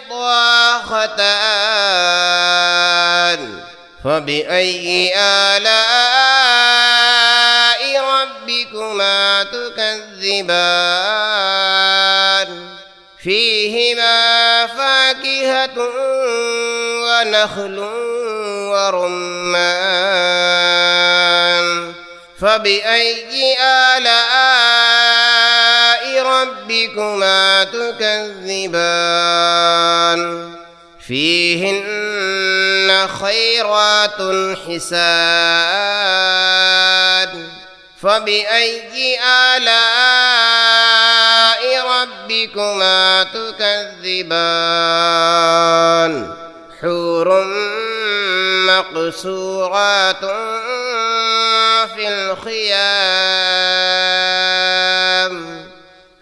نضاختان فبأي آلاء ربكما تكذبان فيهما فاكهة ونخل ورمان فبأي آلاء ربكما تكذبان فيهن خيرات حسان فبأي آلاء ربكما تكذبان حور مقصورات في الخيام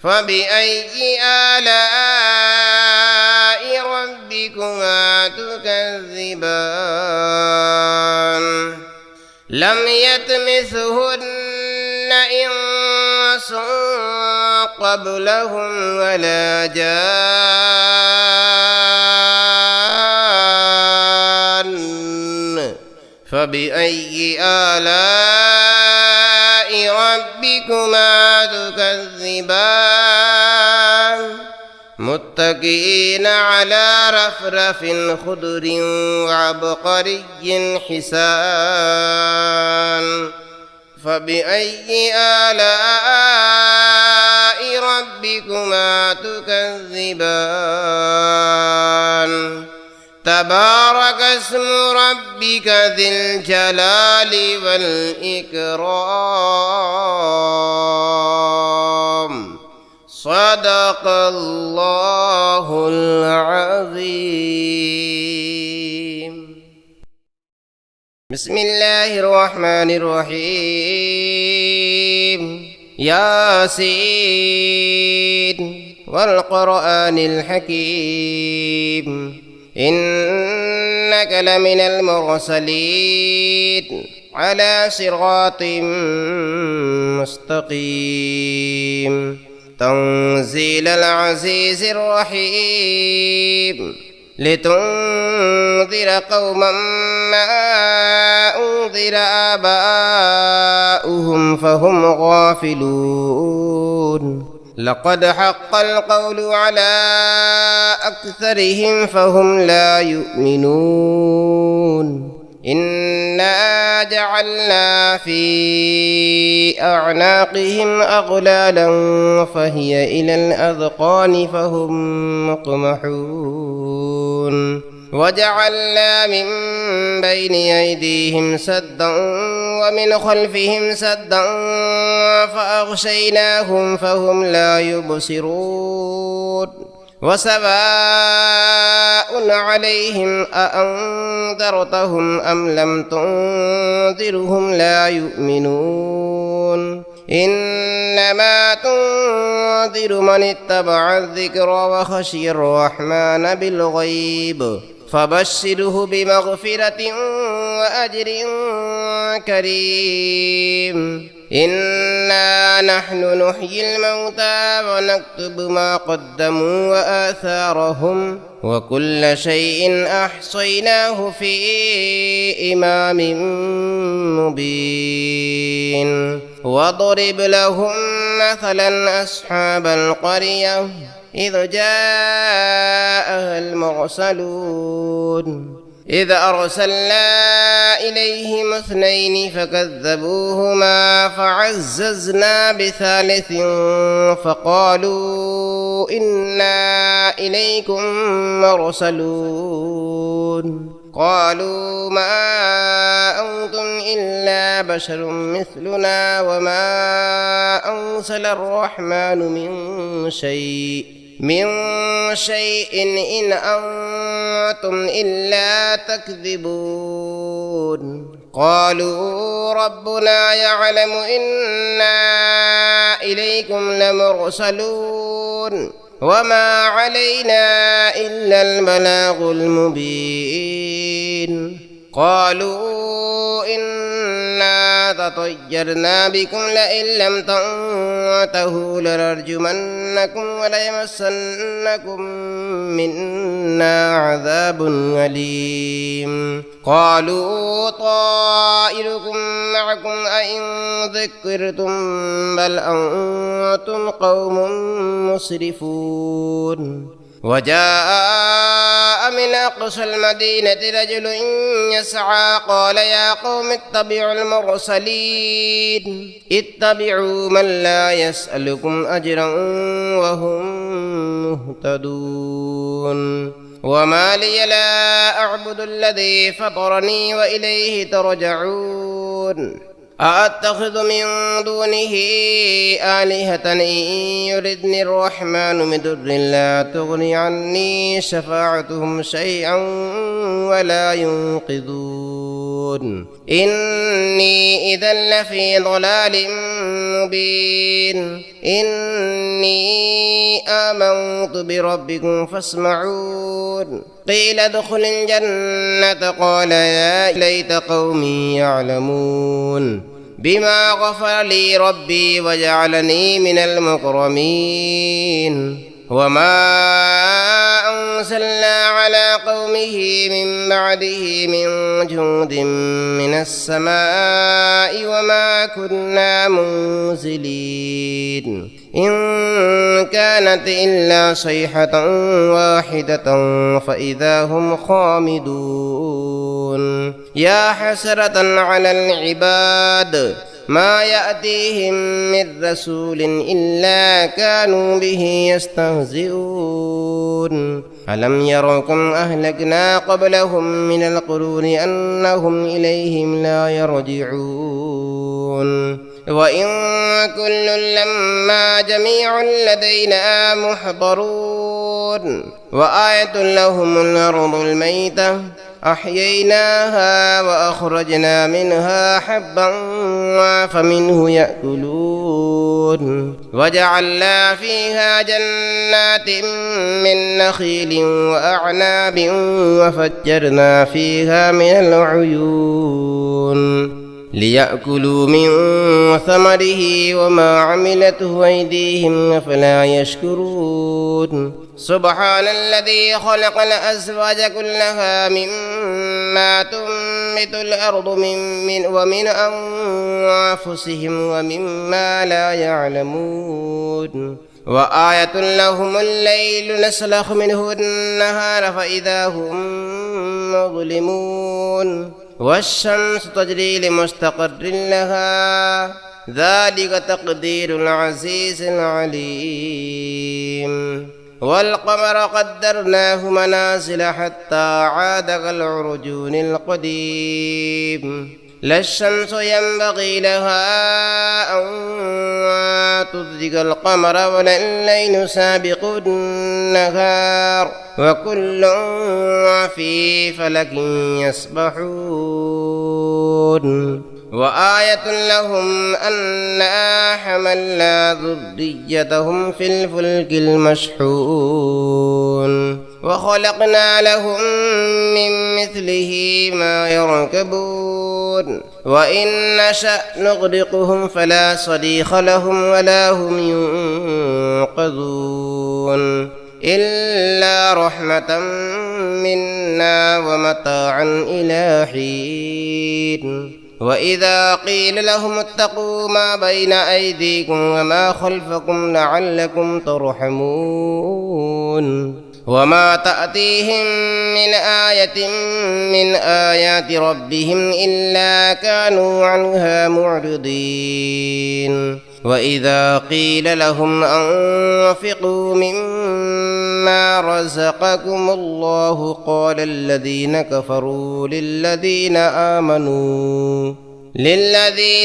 فبأي آلاء ربكما تكذبان لم يطمثهن إنس قبلهم ولا جان فبأي آلاء ربكما تكذبان متكئين على رفرف خضر وعبقري حسان فبأي آلاء ربكما تكذبان تبارك اسم ربك ذي الجلال والإكرام صدق الله العظيم بسم الله الرحمن الرحيم ياسين والقرآن الحكيم إنك لمن المرسلين على صراط مستقيم تنزيل العزيز الرحيم لتنذر قوما ما أنذر آباؤهم فهم غافلون لقد حق القول على أكثرهم فهم لا يؤمنون إنا جعلنا في أعناقهم أغلالا فهي إلى الأذقان فهم مقمحون وجعلنا من بين أيديهم سدا ومن خلفهم سدا فأغشيناهم فهم لا يبصرون وسواء عليهم أأنذرتهم أم لم تنذرهم لا يؤمنون إنما تنذر من اتبع الذكر وخشي الرحمن بالغيب فبشره بمغفرة وأجر كريم إنا نحن نحيي الموتى ونكتب ما قدموا وآثارهم وكل شيء أحصيناه في إمام مبين واضرب لهم مثلا أصحاب القرية إذ جاءها المرسلون إذ أرسلنا إليهم اثنين فكذبوهما فعززنا بثالث فقالوا إنا إليكم مرسلون قالوا ما أنتم إلا بشر مثلنا وما أنزل الرحمن من شيء إن أنتم إلا تكذبون قالوا ربنا يعلم إنا إليكم لمرسلون وما علينا إلا البلاغ المبين قالوا إنا تطيرنا بكم لئن لم تنتهوا لنرجمنكم وليمسنكم منا عذاب أليم قالوا طائركم معكم أئن ذكرتم بل أنتم قوم مسرفون وجاء من أقصى المدينة رجل يسعى قال يا قوم اتبعوا المرسلين اتبعوا من لا يسألكم أجرا وهم مهتدون وما لي لا أعبد الذي فطرني وإليه ترجعون أأتخذ من دونه آلهة إن يردني الرحمن بدر لا تغني عني شفاعتهم شيئا ولا ينقذون إني إذا لفي ضلال مبين إني آمنت بربكم فاسمعون قيل ادخل الجنة قال يا ليت قومي يعلمون بما غفر لي ربي وجعلني من المكرمين وما أنزلنا على قومه من بعده من جند من السماء وما كنا منزلين إن كانت إلا صيحة واحدة فإذا هم خامدون يا حسرة على العباد ما يأتيهم من رسول إلا كانوا به يستهزئون ألم يروا كم أهلكنا قبلهم من القرون أنهم إليهم لا يرجعون وإن كل لما جميع لدينا محضرون وآية لهم الأرض الميتة أحييناها وأخرجنا منها حبا فمنه يأكلون وجعلنا فيها جنات من نخيل وأعناب وفجرنا فيها من العيون ليأكلوا من ثمره وما عملته أيديهم أفلا يشكرون سبحان الذي خلق الأزواج كلها مما تنبت الأرض ومن أنفسهم ومما لا يعلمون وآية لهم الليل نسلخ منه النهار فإذا هم مظلمون والشمس تجري لمستقر لها ذلك تقدير العزيز العليم والقمر قدرناه منازل حتى عاد كالعرجون القديم لا الشمس ينبغي لها أن تدرك القمر ولا الليل سابق النهار وكل في فلك يسبحون وآية لهم أنا حملنا ذريتهم في الفلك المشحون وخلقنا لهم من مثله ما يركبون وإن نشأ نغرقهم فلا صريخ لهم ولا هم ينقذون إلا رحمة منا ومتاعا إلى حين وإذا قيل لهم اتقوا ما بين أيديكم وما خلفكم لعلكم ترحمون وما تأتيهم من آية من آيات ربهم إلا كانوا عنها معرضين وإذا قيل لهم أنفقوا مما رزقكم الله قال الذين كفروا للذين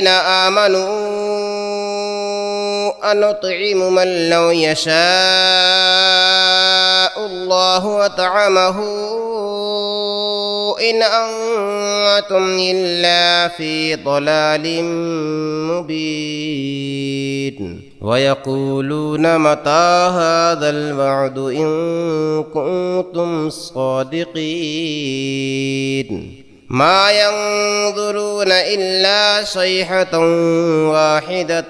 آمنوا أنطعم من لو يشاء الله وطعمه إن أنتم إلا في ضلال مبين ويقولون متى هذا الوعد إن كنتم صادقين ما ينظرون إلا صيحة واحدة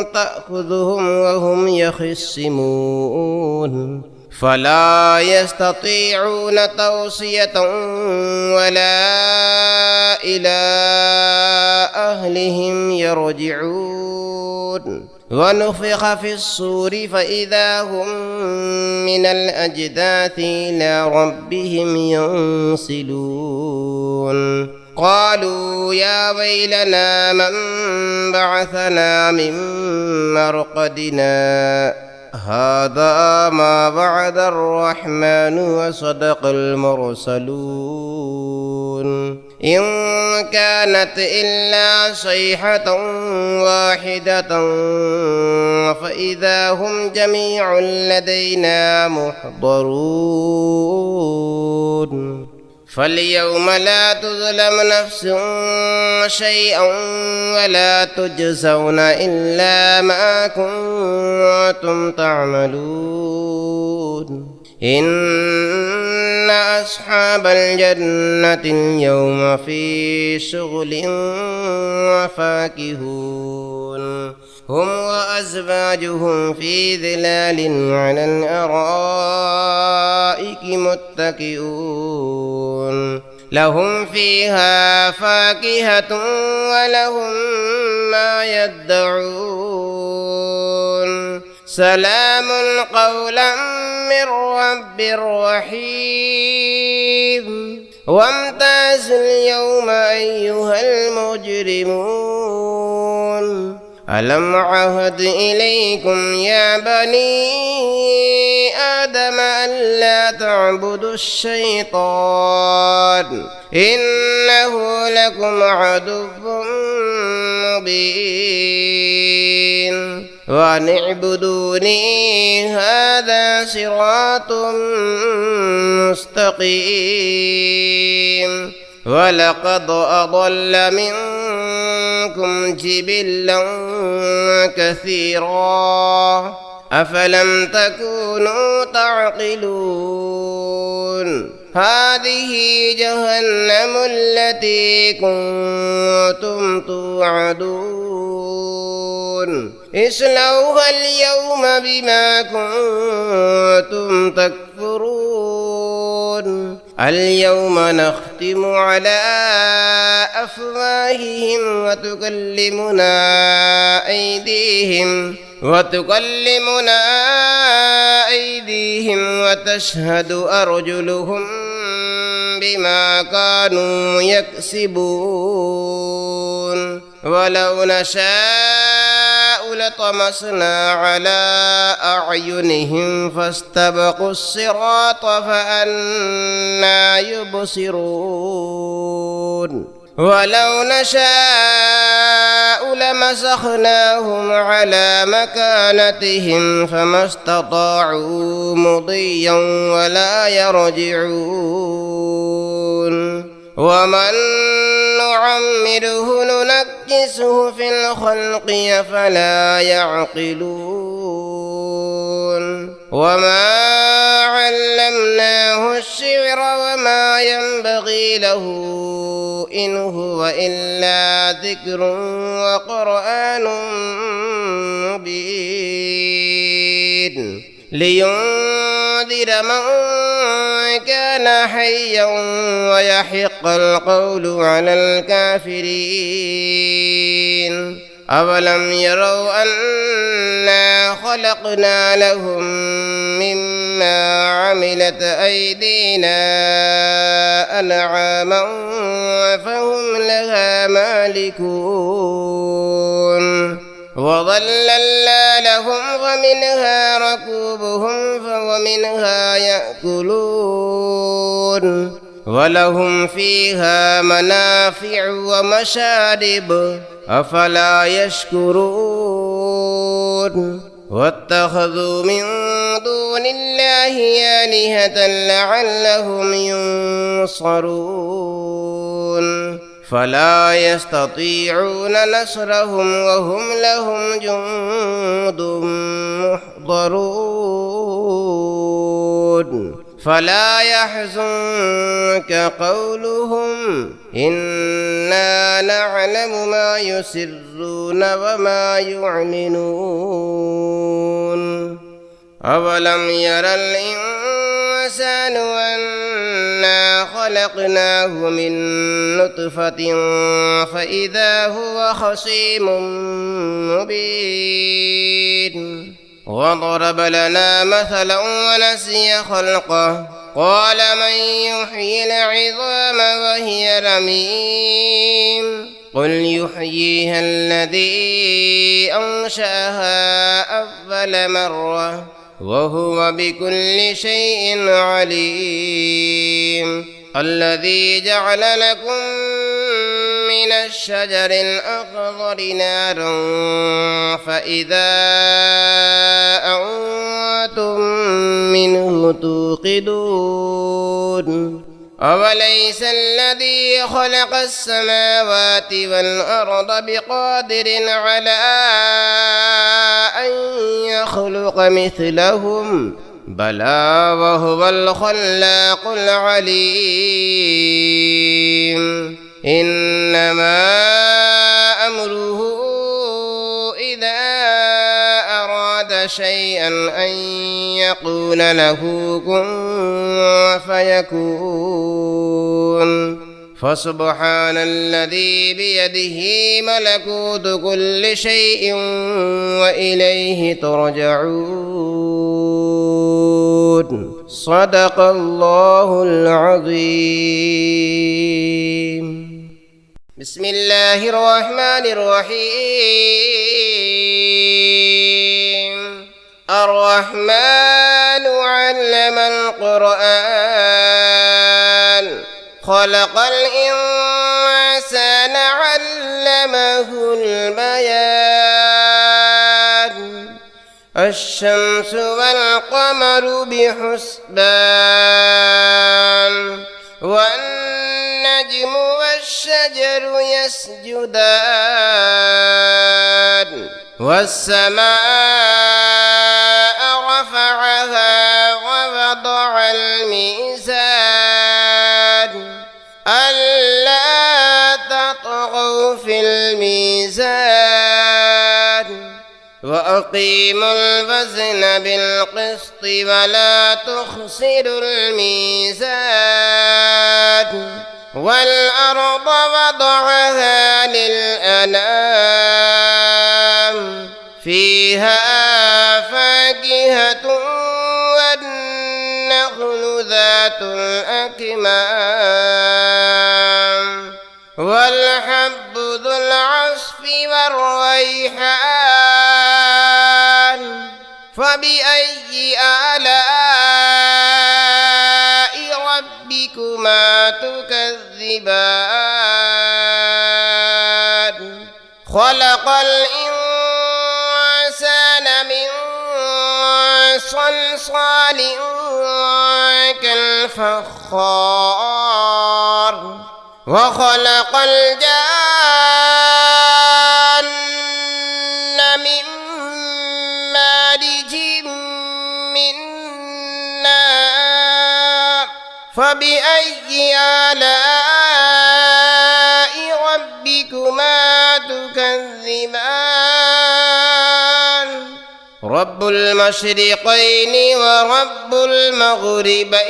تأخذهم وهم يخصمون فلا يستطيعون توصية ولا إلى أهلهم يرجعون ونفخ في الصور فإذا هم من الأجداث إلى ربهم ينسلون قالوا يا ويلنا من بعثنا من مرقدنا هذا ما وعد الرحمن وصدق المرسلون إن كانت إلا صيحة واحدة فإذا هم جميع لدينا محضرون فاليوم لا تظلم نفس شيئا ولا تجزون إلا ما كنتم تعملون إن أصحاب الجنة اليوم في شغل وفاكهون هم وأزواجهم في ظلال على الأرائك متكئون لهم فيها فاكهة ولهم ما يدعون سلام قولا من رب رحيم وامتازوا اليوم أيها المجرمون ألم عهد إليكم يا بني آدم ألا تعبدوا الشيطان إنه لكم عدو مبين وأن اعبدوني هذا صراط مستقيم ولقد أضل منكم جبلا كثيرا أفلم تكونوا تعقلون هذه جهنم التي كنتم توعدون اصلوها اليوم بما كنتم تكفرون اليوم نختم على أفواههم وتكلمنا أيديهم وتشهد أرجلهم بما كانوا يكسبون ولو نشاء لطمسنا على أعينهم فاستبقوا الصراط فأنى يبصرون ولو نشاء لمسخناهم على مكانتهم فما استطاعوا مضيا ولا يرجعون ومن نعمره ننكسه في الخلق أفلا يعقلون وما علمناه الشعر وما ينبغي له إن هو إلا ذكر وقرآن مبين لينذر من كان حيا ويحق القول على الكافرين أولم يروا أنا خلقنا لهم مما عملت أيدينا أنعاما فهم لها مالكون وظللنا لهم ومنها ركوبهم ومنها يأكلون ولهم فيها منافع ومشارب أفلا يشكرون واتخذوا من دون الله آلهة لعلهم ينصرون فلا يستطيعون نصرهم وهم لهم جند محضرون فلا يحزنك قولهم إنا نعلم ما يسرون وما يعلنون أولم ير الإنسان أنا خلقناه من نطفة فإذا هو خصيم مبين وضرب لنا مثلا ونسي خلقه قال من يحيي العظام وهي رميم قل يحييها الذي أنشأها أول مرة وهو بكل شيء عليم الذي جعل لكم من الشجر الأخضر نارا فإذا أنتم منه توقدون أوليس الذي خلق السماوات والأرض بقادر على أن يخلق مثلهم بلى وهو الخلاق العليم إنما أمره إذا أراد شيئا أن يقول له كن فيكون فسبحان الذي بيده ملكوت كل شيء وإليه ترجعون صدق الله العظيم بسم الله الرحمن الرحيم الرحمن علم القرآن خلق الإنسان علمه البيان الشمس والقمر بحسبان يسجدان والسماء رفعها ووضع الميزان ألا تطغوا في الميزان وأقيموا الوزن بالقسط ولا تخسروا الميزان والأرض وضعها للأنام فيها فاكهة والنخل ذات الأكمام والحب ذو العصف والريحان فبأي آلاء ربكما تكذبان خلق الإنسان من صلصال كالفخار وخلق الجان من مارج من نار فبأي آلاء ربكما تكذبان رب المشرقين ورب المغربين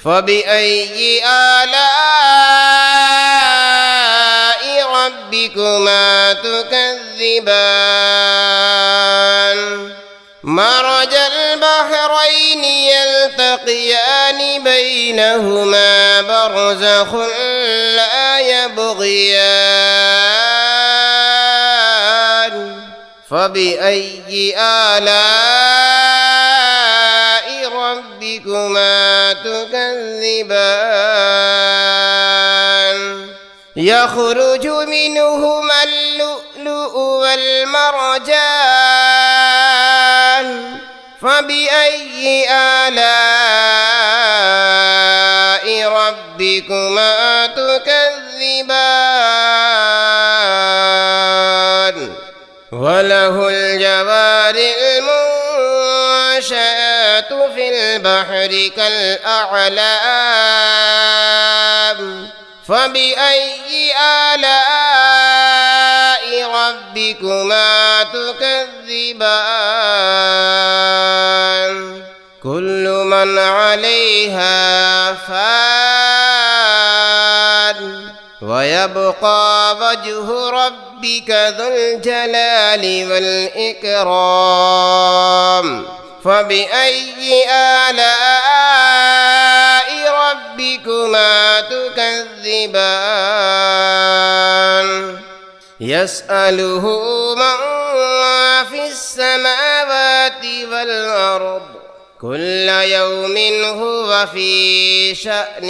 فبأي آلاء ربكما تكذبان مرج البحرين يلتقيان بينهما برزخ لا يبغيان فبأي آلاء ربكما تكذبان يخرج منهما اللؤلؤ والمرجان فبأي آلاء ربكما تكذبان وله الجوار المنشآت في البحر كالأعلام فبأي آلاء ربكما تكذبان كل من عليها فان ويبقى وجه ربك ذو الجلال والإكرام فبأي آلاء ربكما تكذبان يسأله من في السماوات والأرض كل يوم هو في شأن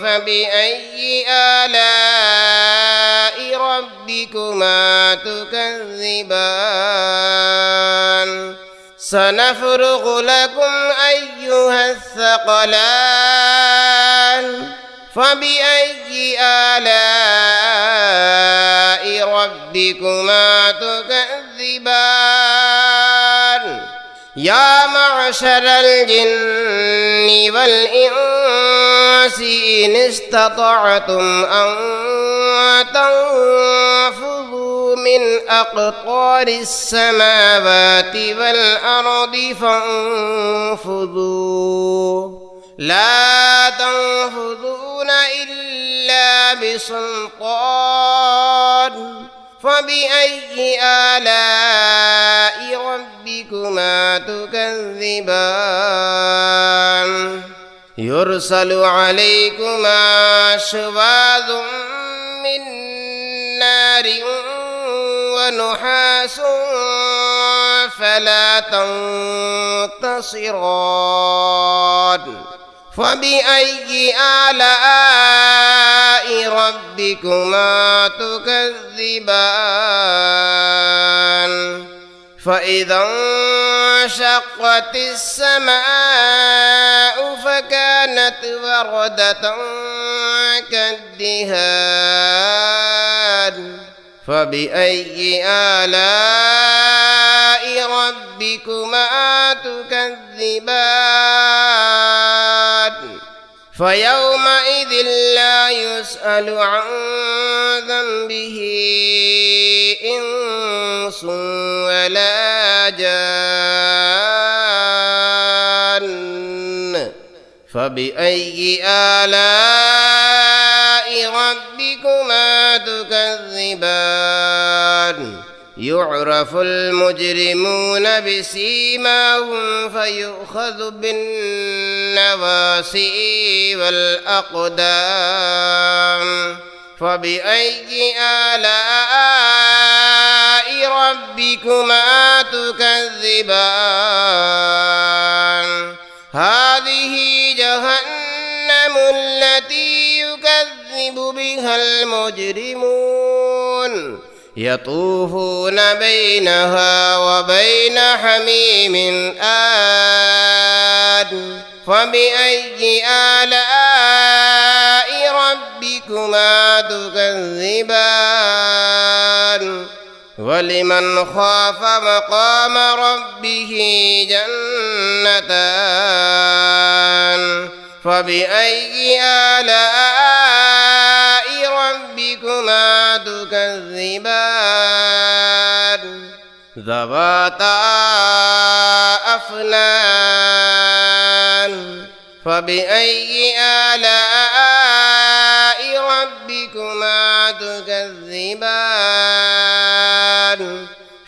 فبأي آلاء ربكما تكذبان سنفرغ لكم أيها الثقلان فبأي آلاء ربكما تكذبان يا معشر الجن والإنس إن استطعتم أن تنفذوا من أقطار السماوات والأرض فانفذوا لا تنفذون إلا بسلطان فبأي آلاء ربكما تكذبان يرسل عليكما شواظ من نار ونحاس فلا تنتصران فبأي آلاء ربكما تكذبان فإذا انشقت السماء فكانت وردة كالدهان فبأي آلاء ربكما تكذبان فيومئذ لا يسأل عن ذنبه إنس ولا جان فبأي آلاء ربكما تكذبان يعرف المجرمون بسيماهم فيؤخذ بالنواصي والأقدام فبأي آلاء ربكما تكذبان هذه جهنم التي يكذب بها المجرمون يطوفون بينها وبين حميم آن فبأي آلاء ربكما تكذبان ولمن خاف مقام ربه جنتان فبأي آلاء ربكما تكذبان ذواتا أفنان فبأي آلاء ربكما تكذبان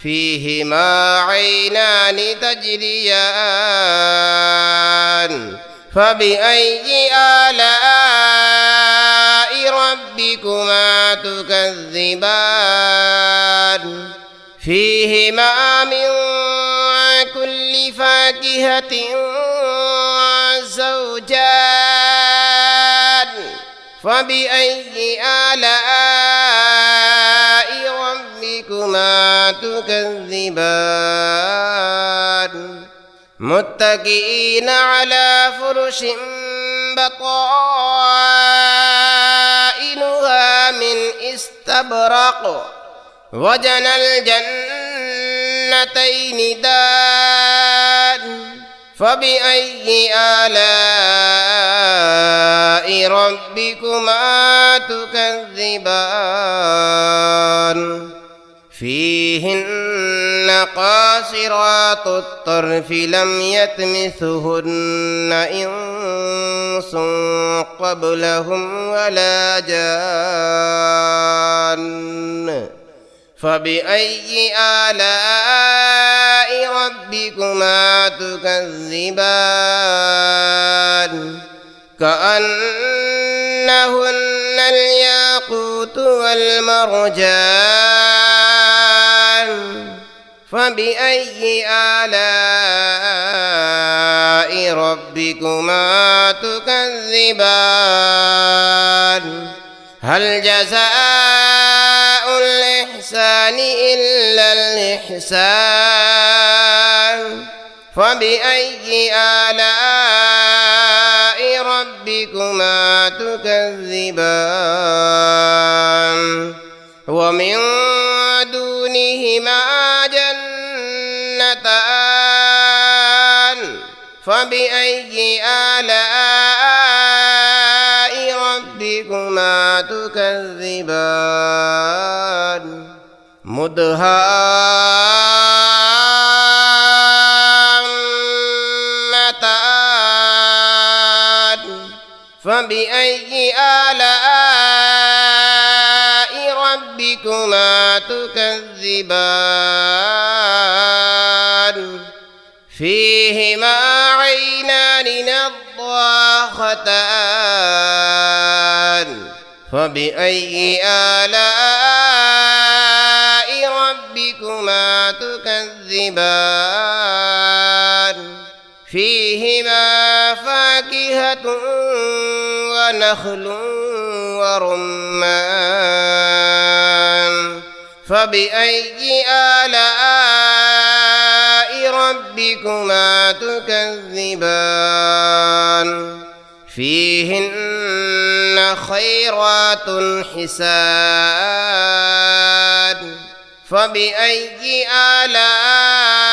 فيهما عينان تجريان فبأي آلاء ربكما تكذبان فيهما من كل فاكهة زوجان فبأي آلاء ربكما تكذبان متكئين على فرش بطائنها من استبرق وجنى الجنتين دان فبأي آلاء ربكما تكذبان فيهن قاصرات الطرف لم يطمثهن إنس قبلهم ولا جان فبأي آلاء ربكما تكذبان كأنهن الياقوت والمرجان فبأي آلاء ربكما تكذبان هل جزاء الإحسان إلا الإحسان فبأي آلاء ربكما تكذبان ومن دونهما جنتان فبأي آلاء ربكما تكذبان مدهامتان فبأي آلاء ربكما تكذبان فيهما عينان نضاختان فبأي آلاء ربكما تكذبان فيهما فاكهة ونخل ورمان فبأي آلاء ربكما تكذبان فيهن خيرات حسان فبأي آلاء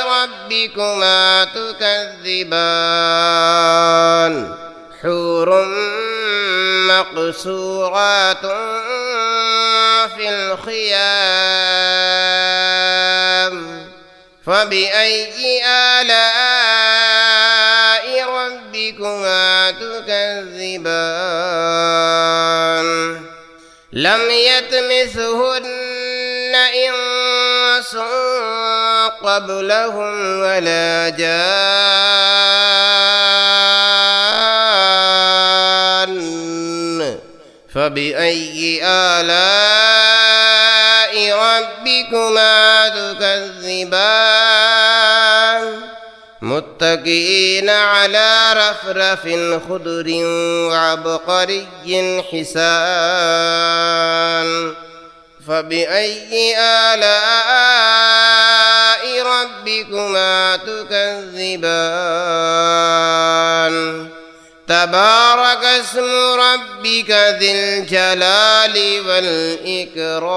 ربكما تكذبان حور مقصورات في الخيام فبأي آلاء ربكما تكذبان لم يطمثهن إنس قبلهم ولا جان فبأي آلاء ربكما تكذبان متكئين على رفرف خضر وعبقري حسان فبأي آلاء ربكما تكذبان تبارك اسم ربك ذي الجلال والإكرام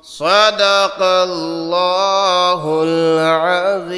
صدق الله العظيم